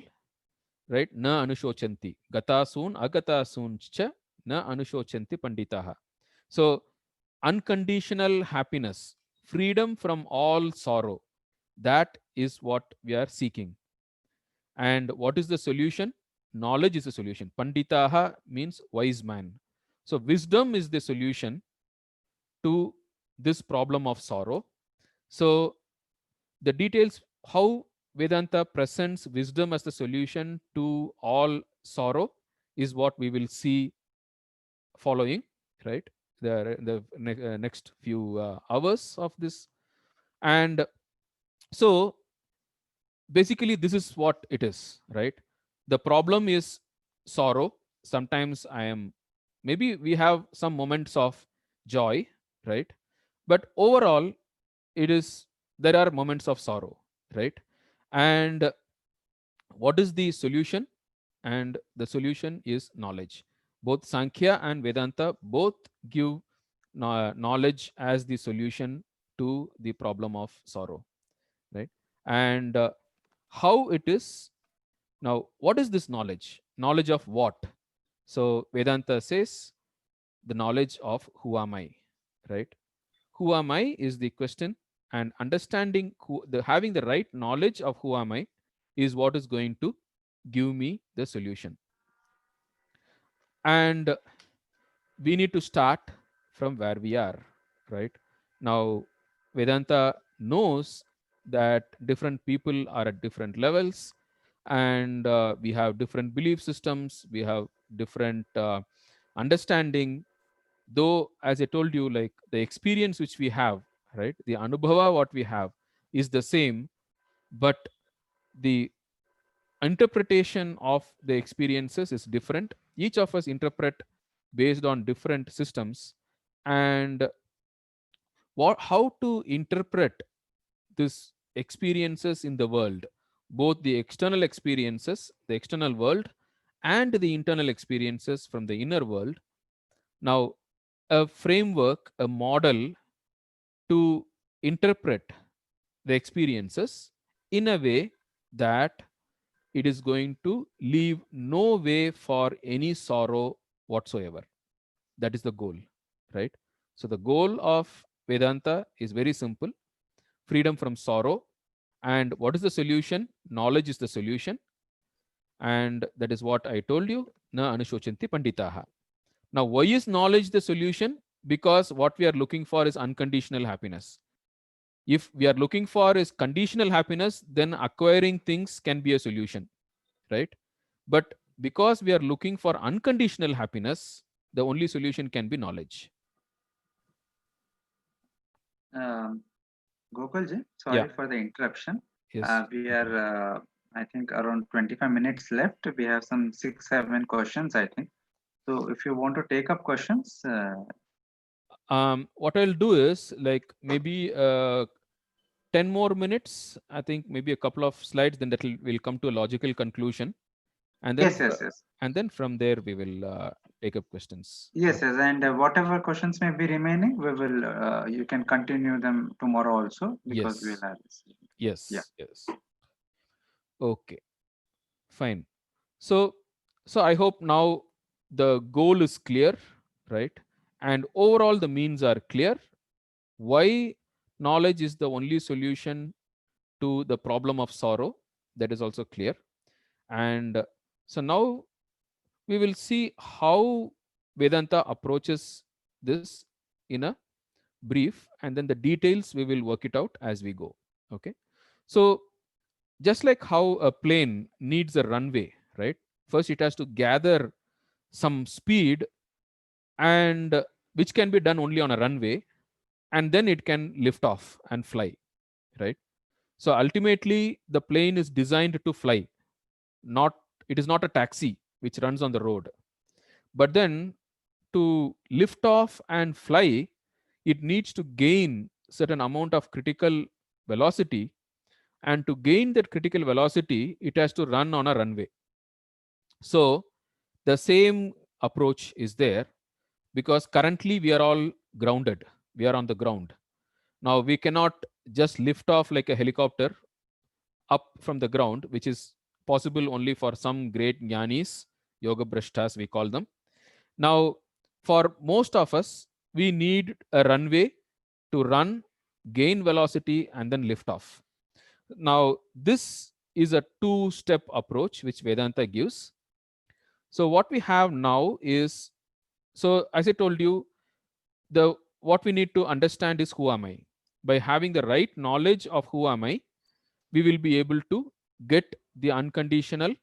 Right? Na anushochanti. Gatasoon, agatasoon cha, na anushochanti panditaha. So, unconditional happiness, freedom from all sorrow. That is what we are seeking. And what is the solution? Knowledge is the solution. Panditaha means wise man. So, wisdom is the solution to this problem of sorrow. So, the details how Vedanta presents wisdom as the solution to all sorrow is what we will see following, right? The next few hours of this. And so, basically, this is what it is, right? The problem is sorrow. Sometimes I am, maybe we have some moments of joy, right? But overall, it is, there are moments of sorrow, right? And what is the solution? And the solution is knowledge. Both Sankhya and Vedanta both give knowledge as the solution to the problem of sorrow, right? And how it is. Now what is this knowledge? Knowledge of what? So Vedanta says the knowledge of who am I, right? Who am I is the question, and understanding having the right knowledge of who am I is what is going to give me the solution. And we need to start from where we are, right? Now Vedanta knows that different people are at different levels, and we have different belief systems, we have different understanding. Though as I told you, like the experience which we have, right, the anubhava what we have is the same, but the interpretation of the experiences is different. Each of us interpret based on different systems. And how to interpret this experiences in the world, both the external experiences, the external world, and the internal experiences from the inner world. Now a framework, a model to interpret the experiences in a way that it is going to leave no way for any sorrow whatsoever. That is the goal, right? So the goal of Vedanta is very simple. Freedom from sorrow. And what is the solution? Knowledge is the solution. And that is what I told you. Na anushocanti panditaha. Now, why is knowledge the solution? Because what we are looking for is unconditional happiness. If we are looking for is conditional happiness, then acquiring things can be a solution, right? But because we are looking for unconditional happiness, the only solution can be knowledge. Gokul ji, Yeah. sorry for the interruption. Yes. We are, I think, around 25 minutes left. We have some 6-7 questions, I think. So if you want to take up questions, What I'll do is like maybe 10 more minutes. I think maybe a couple of slides, then that will come to a logical conclusion. And then, yes. And then from there we will take up questions. Yes, and whatever questions may be remaining, we will. You can continue them tomorrow also because Yes. we'll have. Yes. Yeah. Yes. Okay. Fine. So I hope now the goal is clear, right? And overall the means are clear. Why knowledge is the only solution to the problem of sorrow, that is also clear. And so now we will see how Vedanta approaches this in a brief, and then the details we will work it out as we go. Okay. So just like how a plane needs a runway, right? First it has to gather some speed, and which can be done only on a runway, and then it can lift off and fly, right? So ultimately the plane is designed to fly, not it is not a taxi which runs on the road. But then to lift off and fly, it needs to gain certain amount of critical velocity, and to gain that critical velocity it has to run on a runway. So the same approach is there, because currently we are all grounded, we are on the ground. Now we cannot just lift off like a helicopter up from the ground, which is possible only for some great jnanis, yoga brashtas we call them. Now for most of us, we need a runway to run, gain velocity, and then lift off. Now this is a two-step approach which Vedanta gives. So what we have now is, so as I told you, the what we need to understand is who am I. By having the right knowledge of who am I, we will be able to get the unconditional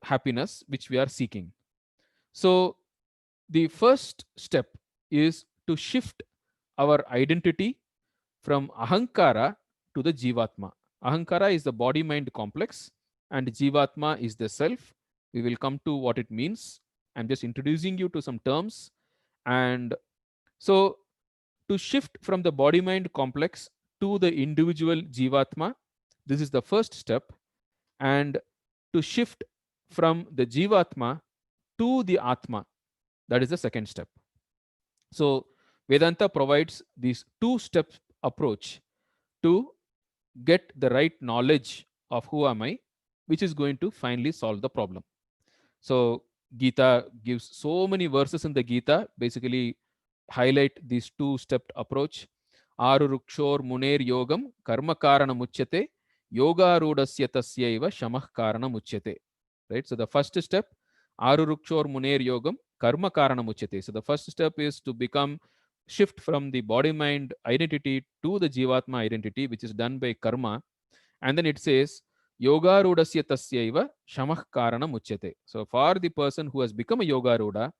happiness which we are seeking. So the first step is to shift our identity from ahankara to the jivatma. Ahankara is the body mind complex, and jivatma is the self. We will come to what it means. I'm just introducing you to some terms. And so to shift from the body mind complex to the individual jivatma, this is the first step. And to shift from the jivatma to the atma, that is the second step. So Vedanta provides this two-step approach to get the right knowledge of who am I, which is going to finally solve the problem. So Gita gives so many verses in the Gita, basically highlight this two-step approach. Arurukshor muner yogam karma karana muchyate yoga rudasya tasyaiva shamah karana muchyate. Right. So the first step, Arurukshor muner yogam karma karana muchyate. So the first step is to become shift from the body mind identity to the jivatma identity, which is done by karma. And then it says yoga rudasya tasyaiva shamah karana muchyate. So for the person who has become a yoga ruda,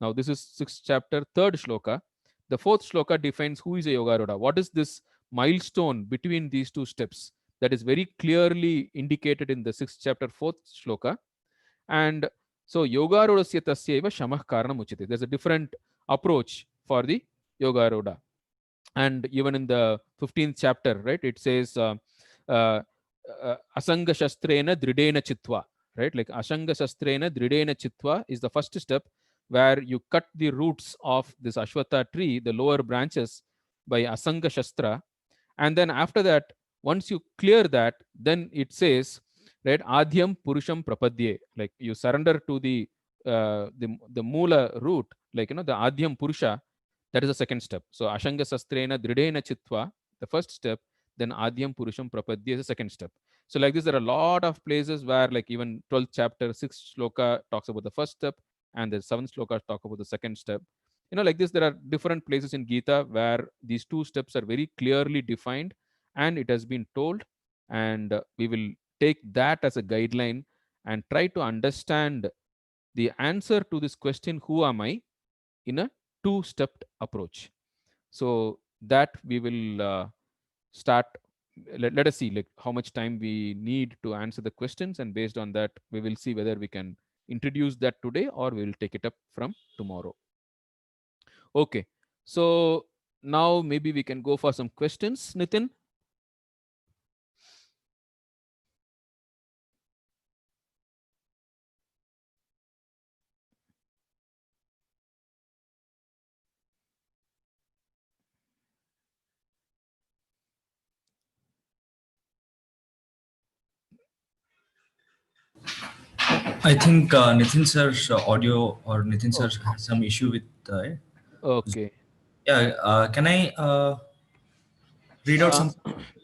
now this is 6th chapter, 3rd shloka. The 4th shloka defines who is a yoga ruda. What is this milestone between these two steps? That is very clearly indicated in the 6th chapter, 4th shloka. And so yoga rudasya tasyaiva shamah karana muchyate. There's a different approach for the yoga ruda. And even in the 15th chapter, right, it says asanga shastrena dridena chitva, right? Like asanga shastrena dridena chitva is the first step, where you cut the roots of this ashwatha tree, the lower branches, by asanga shastra. And then after that, once you clear that, then it says, right, adhyam purusham prapadye, like you surrender to the mula root, like the adhyam purusha, That is the second step. So Ashanga Sastrena Dridena Chitva, the first step, then Adyam Purusham Prapadya is the second step. So like this, there are a lot of places where like even 12th chapter, 6th shloka talks about the first step, and the 7th shloka talk about the second step. Like this, there are different places in Gita where these two steps are very clearly defined, and it has been told, and we will take that as a guideline and try to understand the answer to this question, who am I, in a two-stepped approach. So that we will start. Let us see like how much time we need to answer the questions, and based on that we will see whether we can introduce that today or we will take it up from tomorrow. Okay, so now maybe we can go for some questions, Nitin. I think Nitin sir's audio or Nitin sir Oh, has some issue with. okay. Yeah, can I read out Uh, some?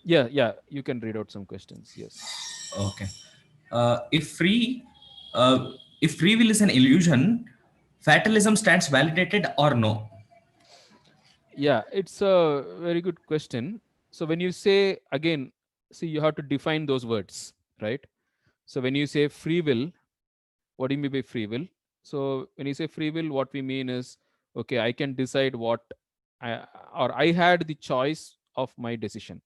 yeah, you can read out some questions. Yes. Okay. Uh, if free, if free will is an illusion, fatalism stands validated or no? Yeah, it's a very good question. So when you say, again, see, you have to define those words, right? So when you say free will, what do you mean by free will? So when you say free will, what we mean is, okay, I can decide what I, or I had the choice of my decision.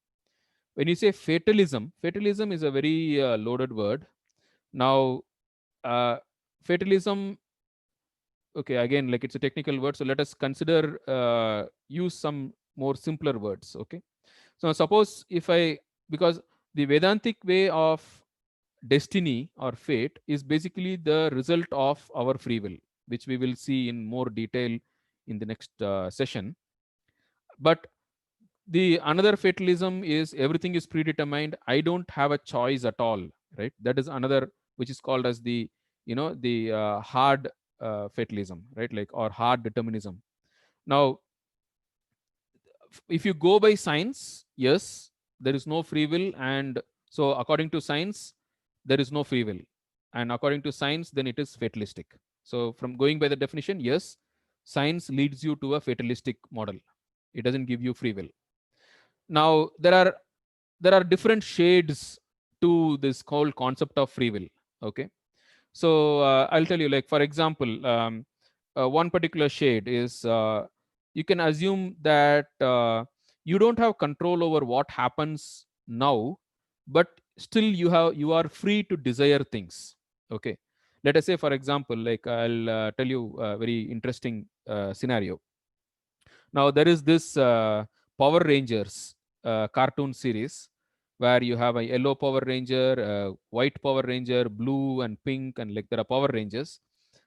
When you say fatalism, fatalism is a very loaded word. Now, uh, fatalism, okay, again, like it's a technical word. So let us consider, use some more simpler words. Okay. So suppose if I, because the Vedantic way of destiny or fate is basically the result of our free will, which we will see in more detail in the next session. But the another fatalism is everything is predetermined. I don't have a choice at all, right? That is another, which is called as the, the hard fatalism, right? Like, or hard determinism. Now, if you go by science, yes, there is no free will, and so according to science, there is no free will, and according to science, then it is fatalistic. So from going by the definition, yes, science leads you to a fatalistic model. It doesn't give you free will. Now there are different shades to this whole concept of free will. Okay, so I'll tell you, like for example, one particular shade is, you can assume that you don't have control over what happens now, but still you are free to desire things. Okay, let us say, for example, like I'll tell you a very interesting scenario. Now there is this Power Rangers cartoon series where you have a yellow Power Ranger, white Power Ranger, blue and pink, and like there are Power Rangers.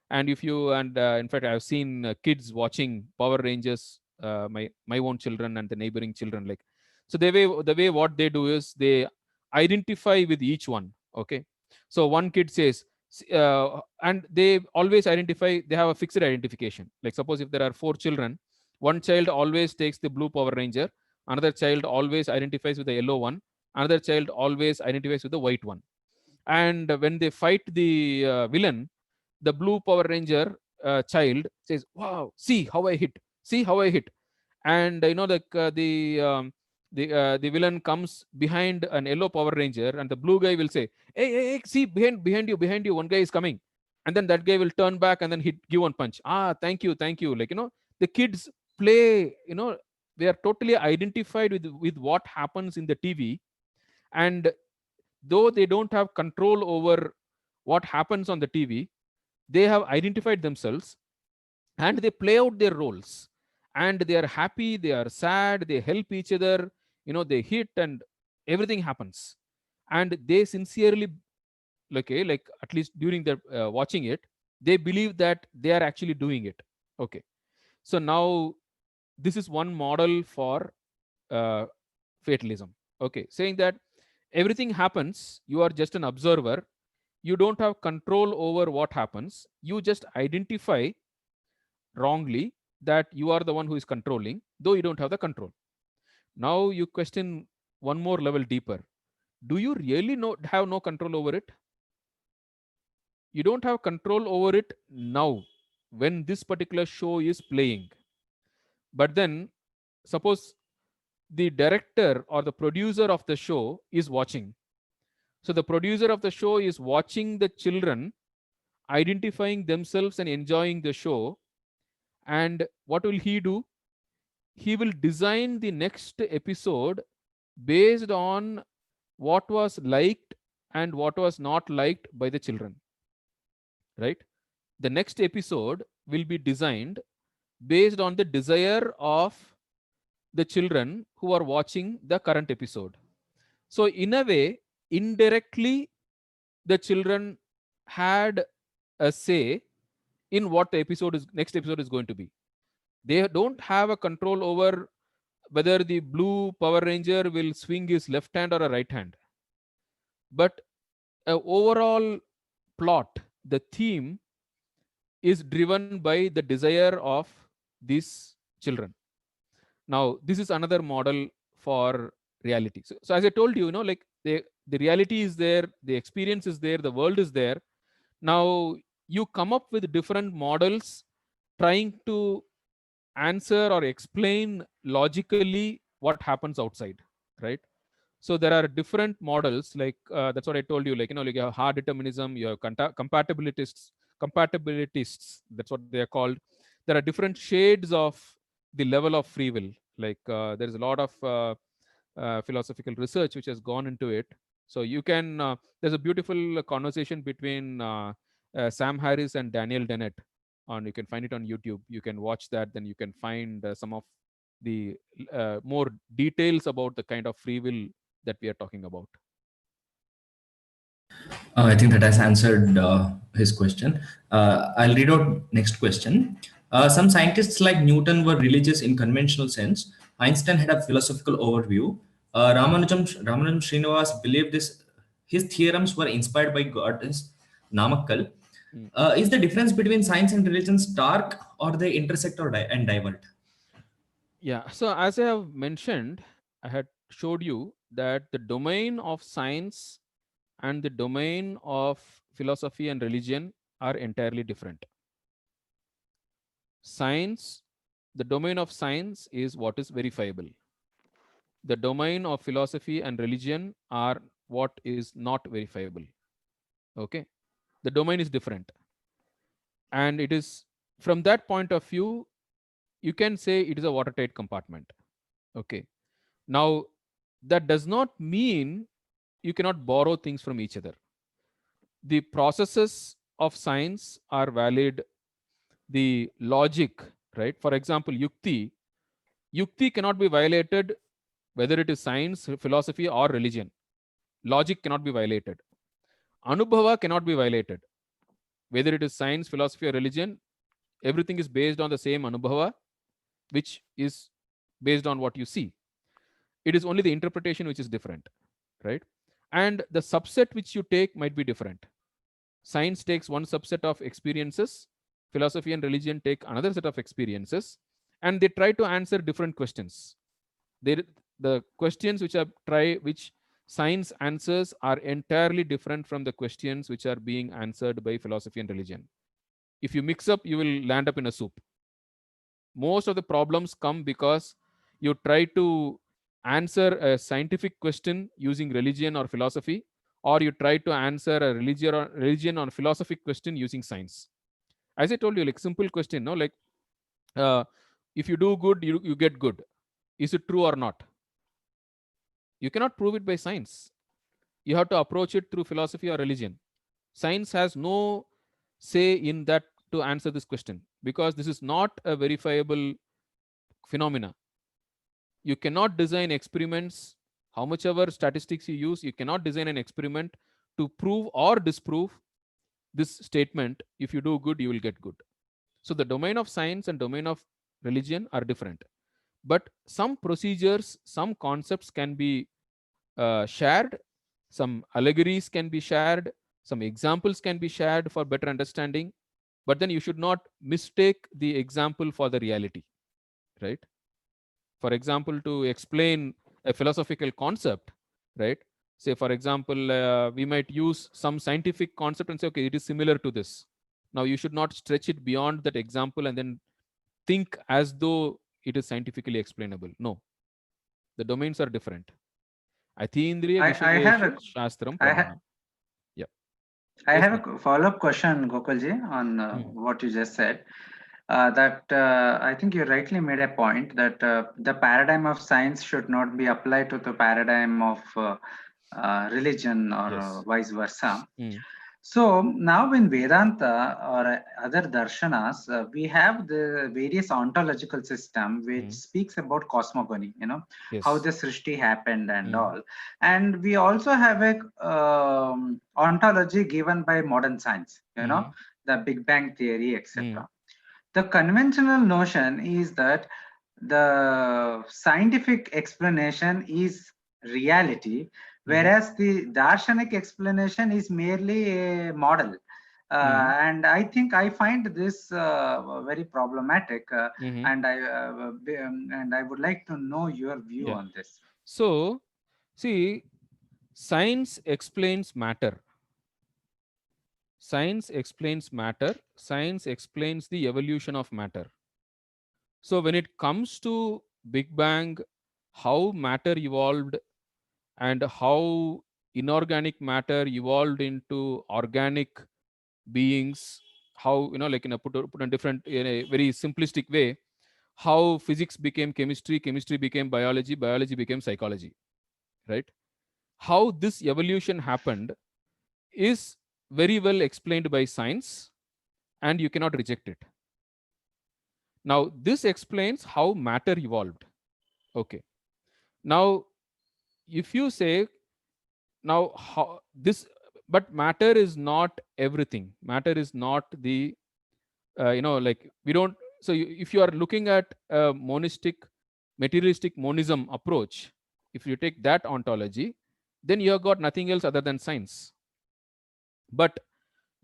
And if you, and in fact, I've seen kids watching Power Rangers, my own children and the neighboring children. Like, so the way what they do is they identify with each one. Okay, so one kid says, and they always identify. They have a fixed identification. Like suppose if there are 4 children, one child always takes the blue Power Ranger, another child always identifies with the yellow one, another child always identifies with the white one. And when they fight the villain, the blue Power Ranger child says, "Wow, see how I hit! See how I hit!" And the villain comes behind an yellow Power Ranger, and the blue guy will say, "Hey, see behind you, one guy is coming." And then that guy will turn back and then give one punch. Ah, thank you. Like, the kids play, they are totally identified with what happens in the TV. And though they don't have control over what happens on the TV, they have identified themselves, and they play out their roles, and they are happy, they are sad, they help each other, they hit, and everything happens. And they sincerely, like at least during the watching it, they believe that they are actually doing it. Okay, so now this is one model for uh, fatalism. Okay, saying that everything happens, you are just an observer, you don't have control over what happens, you just identify wrongly, that you are the one who is controlling, though you don't have the control. Now you question one more level deeper. Do you really have no control over it? You don't have control over it now when this particular show is playing. But then, suppose the director or the producer of the show is watching. So the producer of the show is watching the children identifying themselves and enjoying the show. And what will he do? He will design the next episode based on what was liked and what was not liked by the children. Right? The next episode will be designed based on the desire of the children who are watching the current episode. So, in a way, indirectly, the children had a say in what the next episode is going to be. They don't have a control over whether the blue Power Ranger will swing his left hand or a right hand. But overall plot, the theme is driven by the desire of these children. Now, this is another model for reality. So as I told you, like the reality is there, the experience is there, the world is there. Now, you come up with different models trying to answer or explain logically what happens outside, right? So there are different models, like that's what I told you, like like you have hard determinism, you have compatibilists, that's what they are called. There are different shades of the level of free will. Like there is a lot of philosophical research which has gone into it. So you can there's a beautiful conversation between Sam Harris and Daniel Dennett, on you can find it on YouTube. You can watch that, then you can find some of the more details about the kind of free will that we are talking about. I think that has answered his question. I'll read out next question. Some scientists like Newton were religious in conventional sense. Einstein had a philosophical overview. Ramanujam Srinivas believed his theorems were inspired by goddess Namakkal. Is the difference between science and religion stark, or they intersect and divert? Yeah. So as I have mentioned, I had showed you that the domain of science and the domain of philosophy and religion are entirely different. Science, the domain of science is what is verifiable. The domain of philosophy and religion are what is not verifiable. Okay. The domain is different. And it is from that point of view, you can say it is a watertight compartment. Okay. Now, that does not mean you cannot borrow things from each other. The processes of science are valid. The logic, right? For example, yukti cannot be violated whether it is science, philosophy, or religion. Logic cannot be violated. Anubhava cannot be violated. Whether it is science, philosophy, or religion, everything is based on the same anubhava, which is based on what you see. It is only the interpretation which is different, right? And the subset which you take might be different. Science takes one subset of experiences, philosophy and religion take another set of experiences, and they try to answer different questions. The questions which science answers are entirely different from the questions which are being answered by philosophy and religion. If you mix up, you will land up in a soup. Most of the problems come because you try to answer a scientific question using religion or philosophy, or you try to answer a religion or philosophic question using science. As I told you, like simple question, no, like if you do good, you get good. Is it true or not? You cannot prove it by science. You have to approach it through philosophy or religion. Science has no say in that to answer this question, because this is not a verifiable phenomena. You cannot design experiments, how much ever statistics you use, you cannot design an experiment to prove or disprove this statement. If you do good, you will get good. So the domain of science and domain of religion are different. But some procedures, some concepts can be shared, some allegories can be shared, some examples can be shared for better understanding. but then you should not mistake the example for the reality, right? For example, to explain a philosophical concept, right? Say, for example, we might use some scientific concept and say, okay, it is similar to this. Now, you should not stretch it beyond that example and then think as though it is scientifically explainable. No, the domains are different. Atindriya I have Vishayeshu a Shastram I, ha- Pramanam. Yeah. I Yes, have ma'am. a follow-up question, Gokulji, on Hmm. what you just said. That I think you rightly made a point that the paradigm of science should not be applied to the paradigm of religion or Yes. vice versa. Hmm. So now in Vedanta or other darshanas, we have the various ontological system which Hmm. speaks about cosmogony, how Yes. the Srishti happened and Hmm. all. And we also have a ontology given by modern science, Hmm. the Big Bang theory, Hmm. etc. The conventional notion is that the scientific explanation is reality, Hmm. whereas the darshanic explanation is merely a model. Hmm. And I think I find this very problematic, Hmm. and I would like to know your view Yeah. on this. So, see, science explains matter. Science explains matter. Science explains the evolution of matter. So, when it comes to Big Bang, how matter evolved and how inorganic matter evolved into organic beings, how, like in a put a different, in a very simplistic way, how physics became chemistry, chemistry became biology, biology became psychology, right? How this evolution happened is very well explained by science, and you cannot reject it. Now, this explains how matter evolved. Okay. Now, if you say, now how this, but matter is not everything. Matter is not the, like we don't. So, if you are looking at a monistic, materialistic monism approach, if you take that ontology, then you have got nothing else other than science. But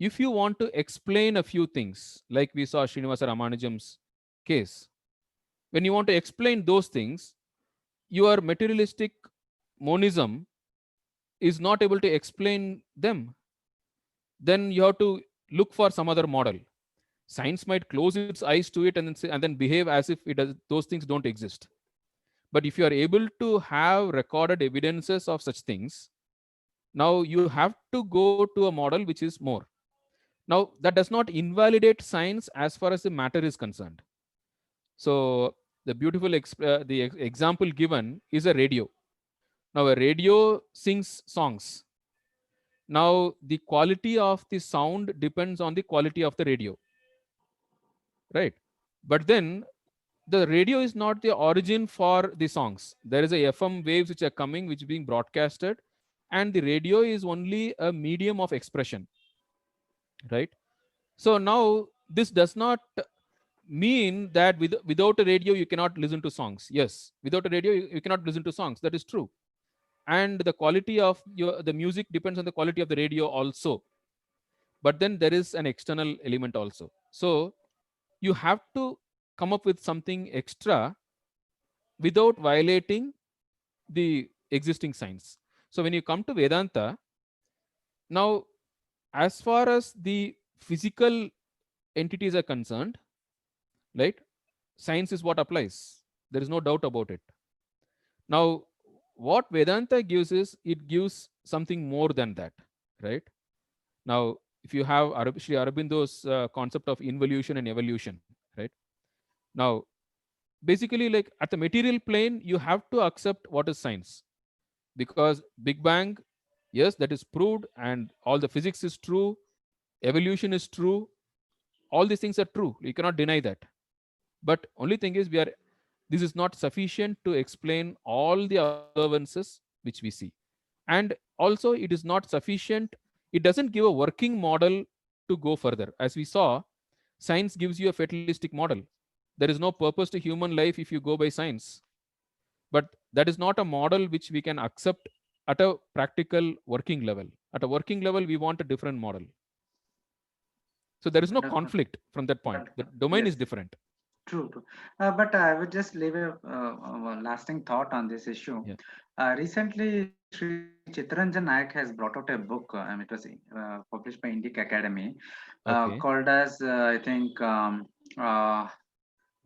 if you want to explain a few things, like we saw Srinivasa Ramanujam's case, when you want to explain those things, your materialistic monism is not able to explain them. Then you have to look for some other model. Science might close its eyes to it and then say, and then behave as if it does, those things don't exist. But if you are able to have recorded evidences of such things, now you have to go to a model which is more. Now, that does not invalidate science as far as the matter is concerned. So, the beautiful example given is a radio. Now, a radio sings songs. Now, the quality of the sound depends on the quality of the radio, right? But then the radio is not the origin for the songs. There is a FM waves which are coming, which are being broadcasted, and the radio is only a medium of expression, right? So now this does not mean that without a radio you cannot listen to songs. Yes, without a radio you cannot listen to songs. That is true. And the quality of the music depends on the quality of the radio also. But then there is an external element also. So you have to come up with something extra without violating the existing science. So when you come to Vedanta, now as far as the physical entities are concerned, right? Science is what applies. There is no doubt about it. Now, what Vedanta gives is it gives something more than that, right? Now, if you have Sri Aurobindo's concept of involution and evolution, right? Now, basically, like at the material plane, you have to accept what is science, because Big Bang, yes, that is proved, and all the physics is true, evolution is true, all these things are true. You cannot deny that. But only thing is, this is not sufficient to explain all the observances which we see. And also, it is not sufficient. It doesn't give a working model to go further. As we saw, science gives you a fatalistic model. There is no purpose to human life if you go by science. But that is not a model which we can accept at a practical working level. At a working level, we want a different model. So there is no Wonderful. conflict from that point. The Wonderful. domain is Yes. different. True, true. But I would just leave a lasting thought on this issue. Yeah. Recently, Sri Chittaranjan Nayak has brought out a book. It was published by Indic Academy, Okay. called as I think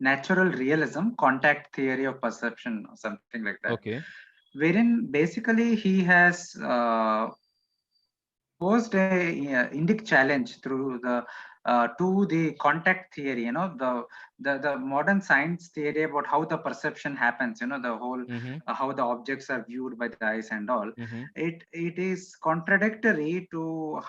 Natural Realism: Contact Theory of Perception, or something like that. Okay. Wherein basically he has posed a Indic challenge through the to the contact theory. The modern science theory about how the perception happens. The whole Mm-hmm. how the objects are viewed by the eyes and all. Mm-hmm. It is contradictory to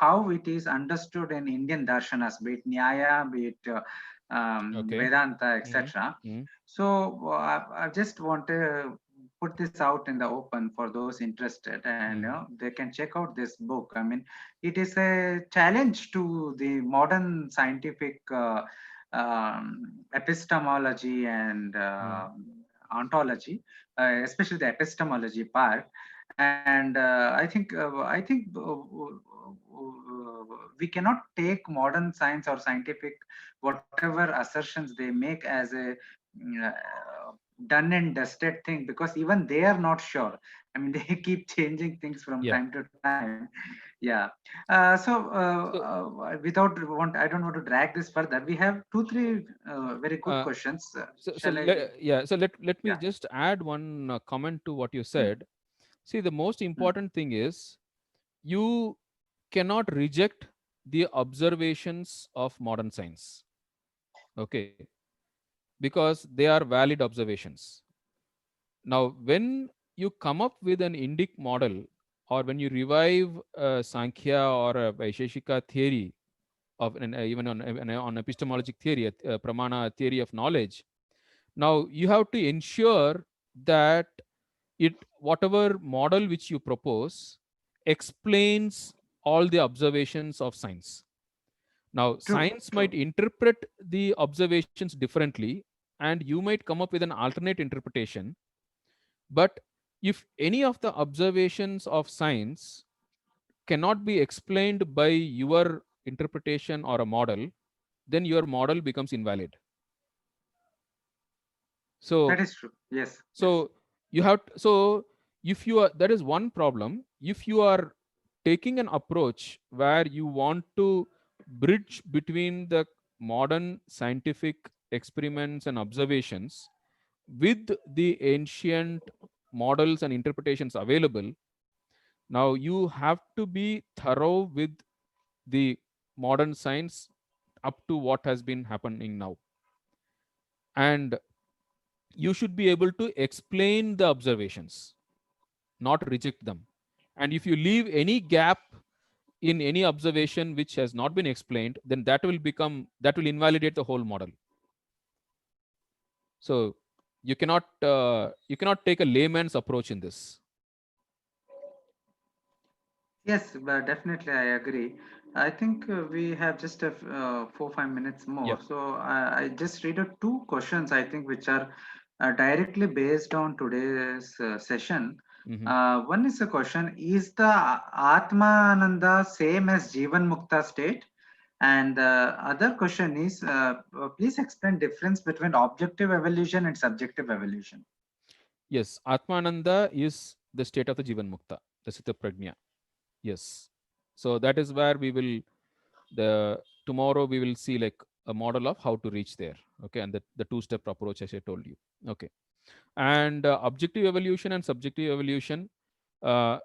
how it is understood in Indian darshanas, be it Nyaya, be it Okay. Vedanta, Mm-hmm. etc. Mm-hmm. So I just want to put this out in the open for those interested, and they can check out this book. I mean, it is a challenge to the modern scientific epistemology and ontology, especially the epistemology part. And we cannot take modern science or scientific whatever assertions they make as a done and dusted thing, because even they are not sure. I mean, they keep changing things from Yeah. time to time. Yeah. So, I don't want to drag this further. We have two, three very good uh, questions. so Shall I? yeah. So let me Yeah. just add one comment to what you Mm, said. See, the most mm. important thing is you cannot reject the observations of modern science. Okay, because they are valid observations. Now, when you come up with an Indic model, or when you revive Sankhya or a Vaisheshika theory of even on epistemologic theory, Pramana theory of knowledge, now you have to ensure that it whatever model which you propose explains all the observations of science. Now, True, science might true. interpret the observations differently, and you might come up with an alternate interpretation. But if any of the observations of science cannot be explained by your interpretation or a model, then your model becomes invalid. That So, is true. Yes, yes. so you have so if you are there is one problem. If you are taking an approach where you want to bridge between the modern scientific experiments and observations with the ancient models and interpretations available, now you have to be thorough with the modern science up to what has been happening now, and you should be able to explain the observations, not reject them. And if you leave any gap in any observation which has not been explained, then that will invalidate the whole model. So you cannot take a layman's approach in this. Yes, but definitely I agree. I think we have just 4 5 minutes Yeah. more. So I just read out two questions, I think, which are directly based on today's session. Hmm. One is a question: is the Atmananda same as Jivan Mukta state? And the other question is, please explain difference between objective evolution and subjective evolution. Yes, Atmananda is the state of the Jivan Mukta, the Sita Prajna. Yes. So that is where we will the tomorrow we will see like a model of how to reach there. Okay, and the two-step approach as I told you. Okay, and objective evolution and subjective evolution. Uh,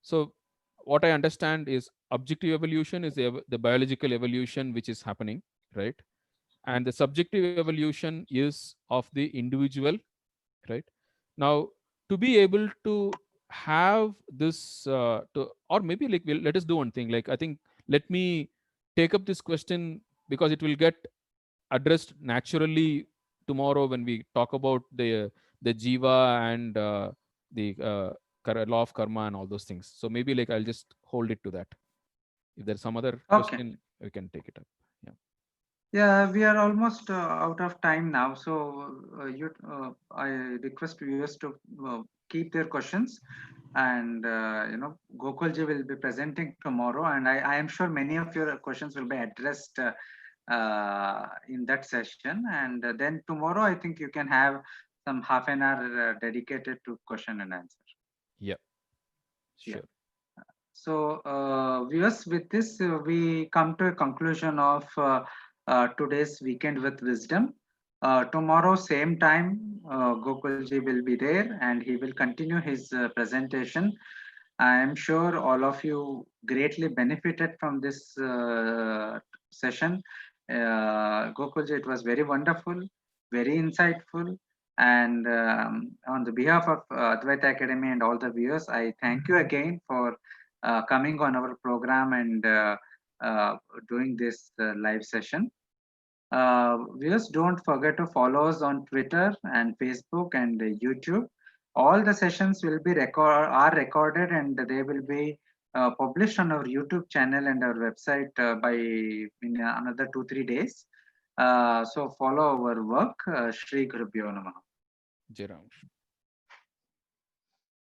so what I understand is objective evolution is the biological evolution which is happening, right? And the subjective evolution is of the individual, right? Now, to be able to have this to or maybe like let us do one thing. Like I think let me take up this question because it will get addressed naturally tomorrow when we talk about the jiva and the law of karma and all those things. So maybe like I'll just hold it to that. If there's some other Okay. question, we can take it up. Yeah. Yeah, we are almost out of time now. So I request viewers to keep their questions, and Gokulji will be presenting tomorrow, and I am sure many of your questions will be addressed in that session. And then tomorrow, I think you can have some half an hour dedicated to question and answer. Yeah. Yeah. Sure. So, viewers, with this, we come to a conclusion of today's Weekend with Wisdom. Tomorrow, same time, Gokulji will be there and he will continue his presentation. I am sure all of you greatly benefited from this session. Gokulji, it was very wonderful, very insightful. And on the behalf of Advaita Academy and all the viewers, I thank you again for coming on our program and doing this live session. Viewers, don't forget to follow us on Twitter and Facebook and YouTube. All the sessions will be are recorded and they will be published on our YouTube channel and our website by in another 2-3 days. So follow our work. Shri Gurubhyo Namaha. Jai Ram.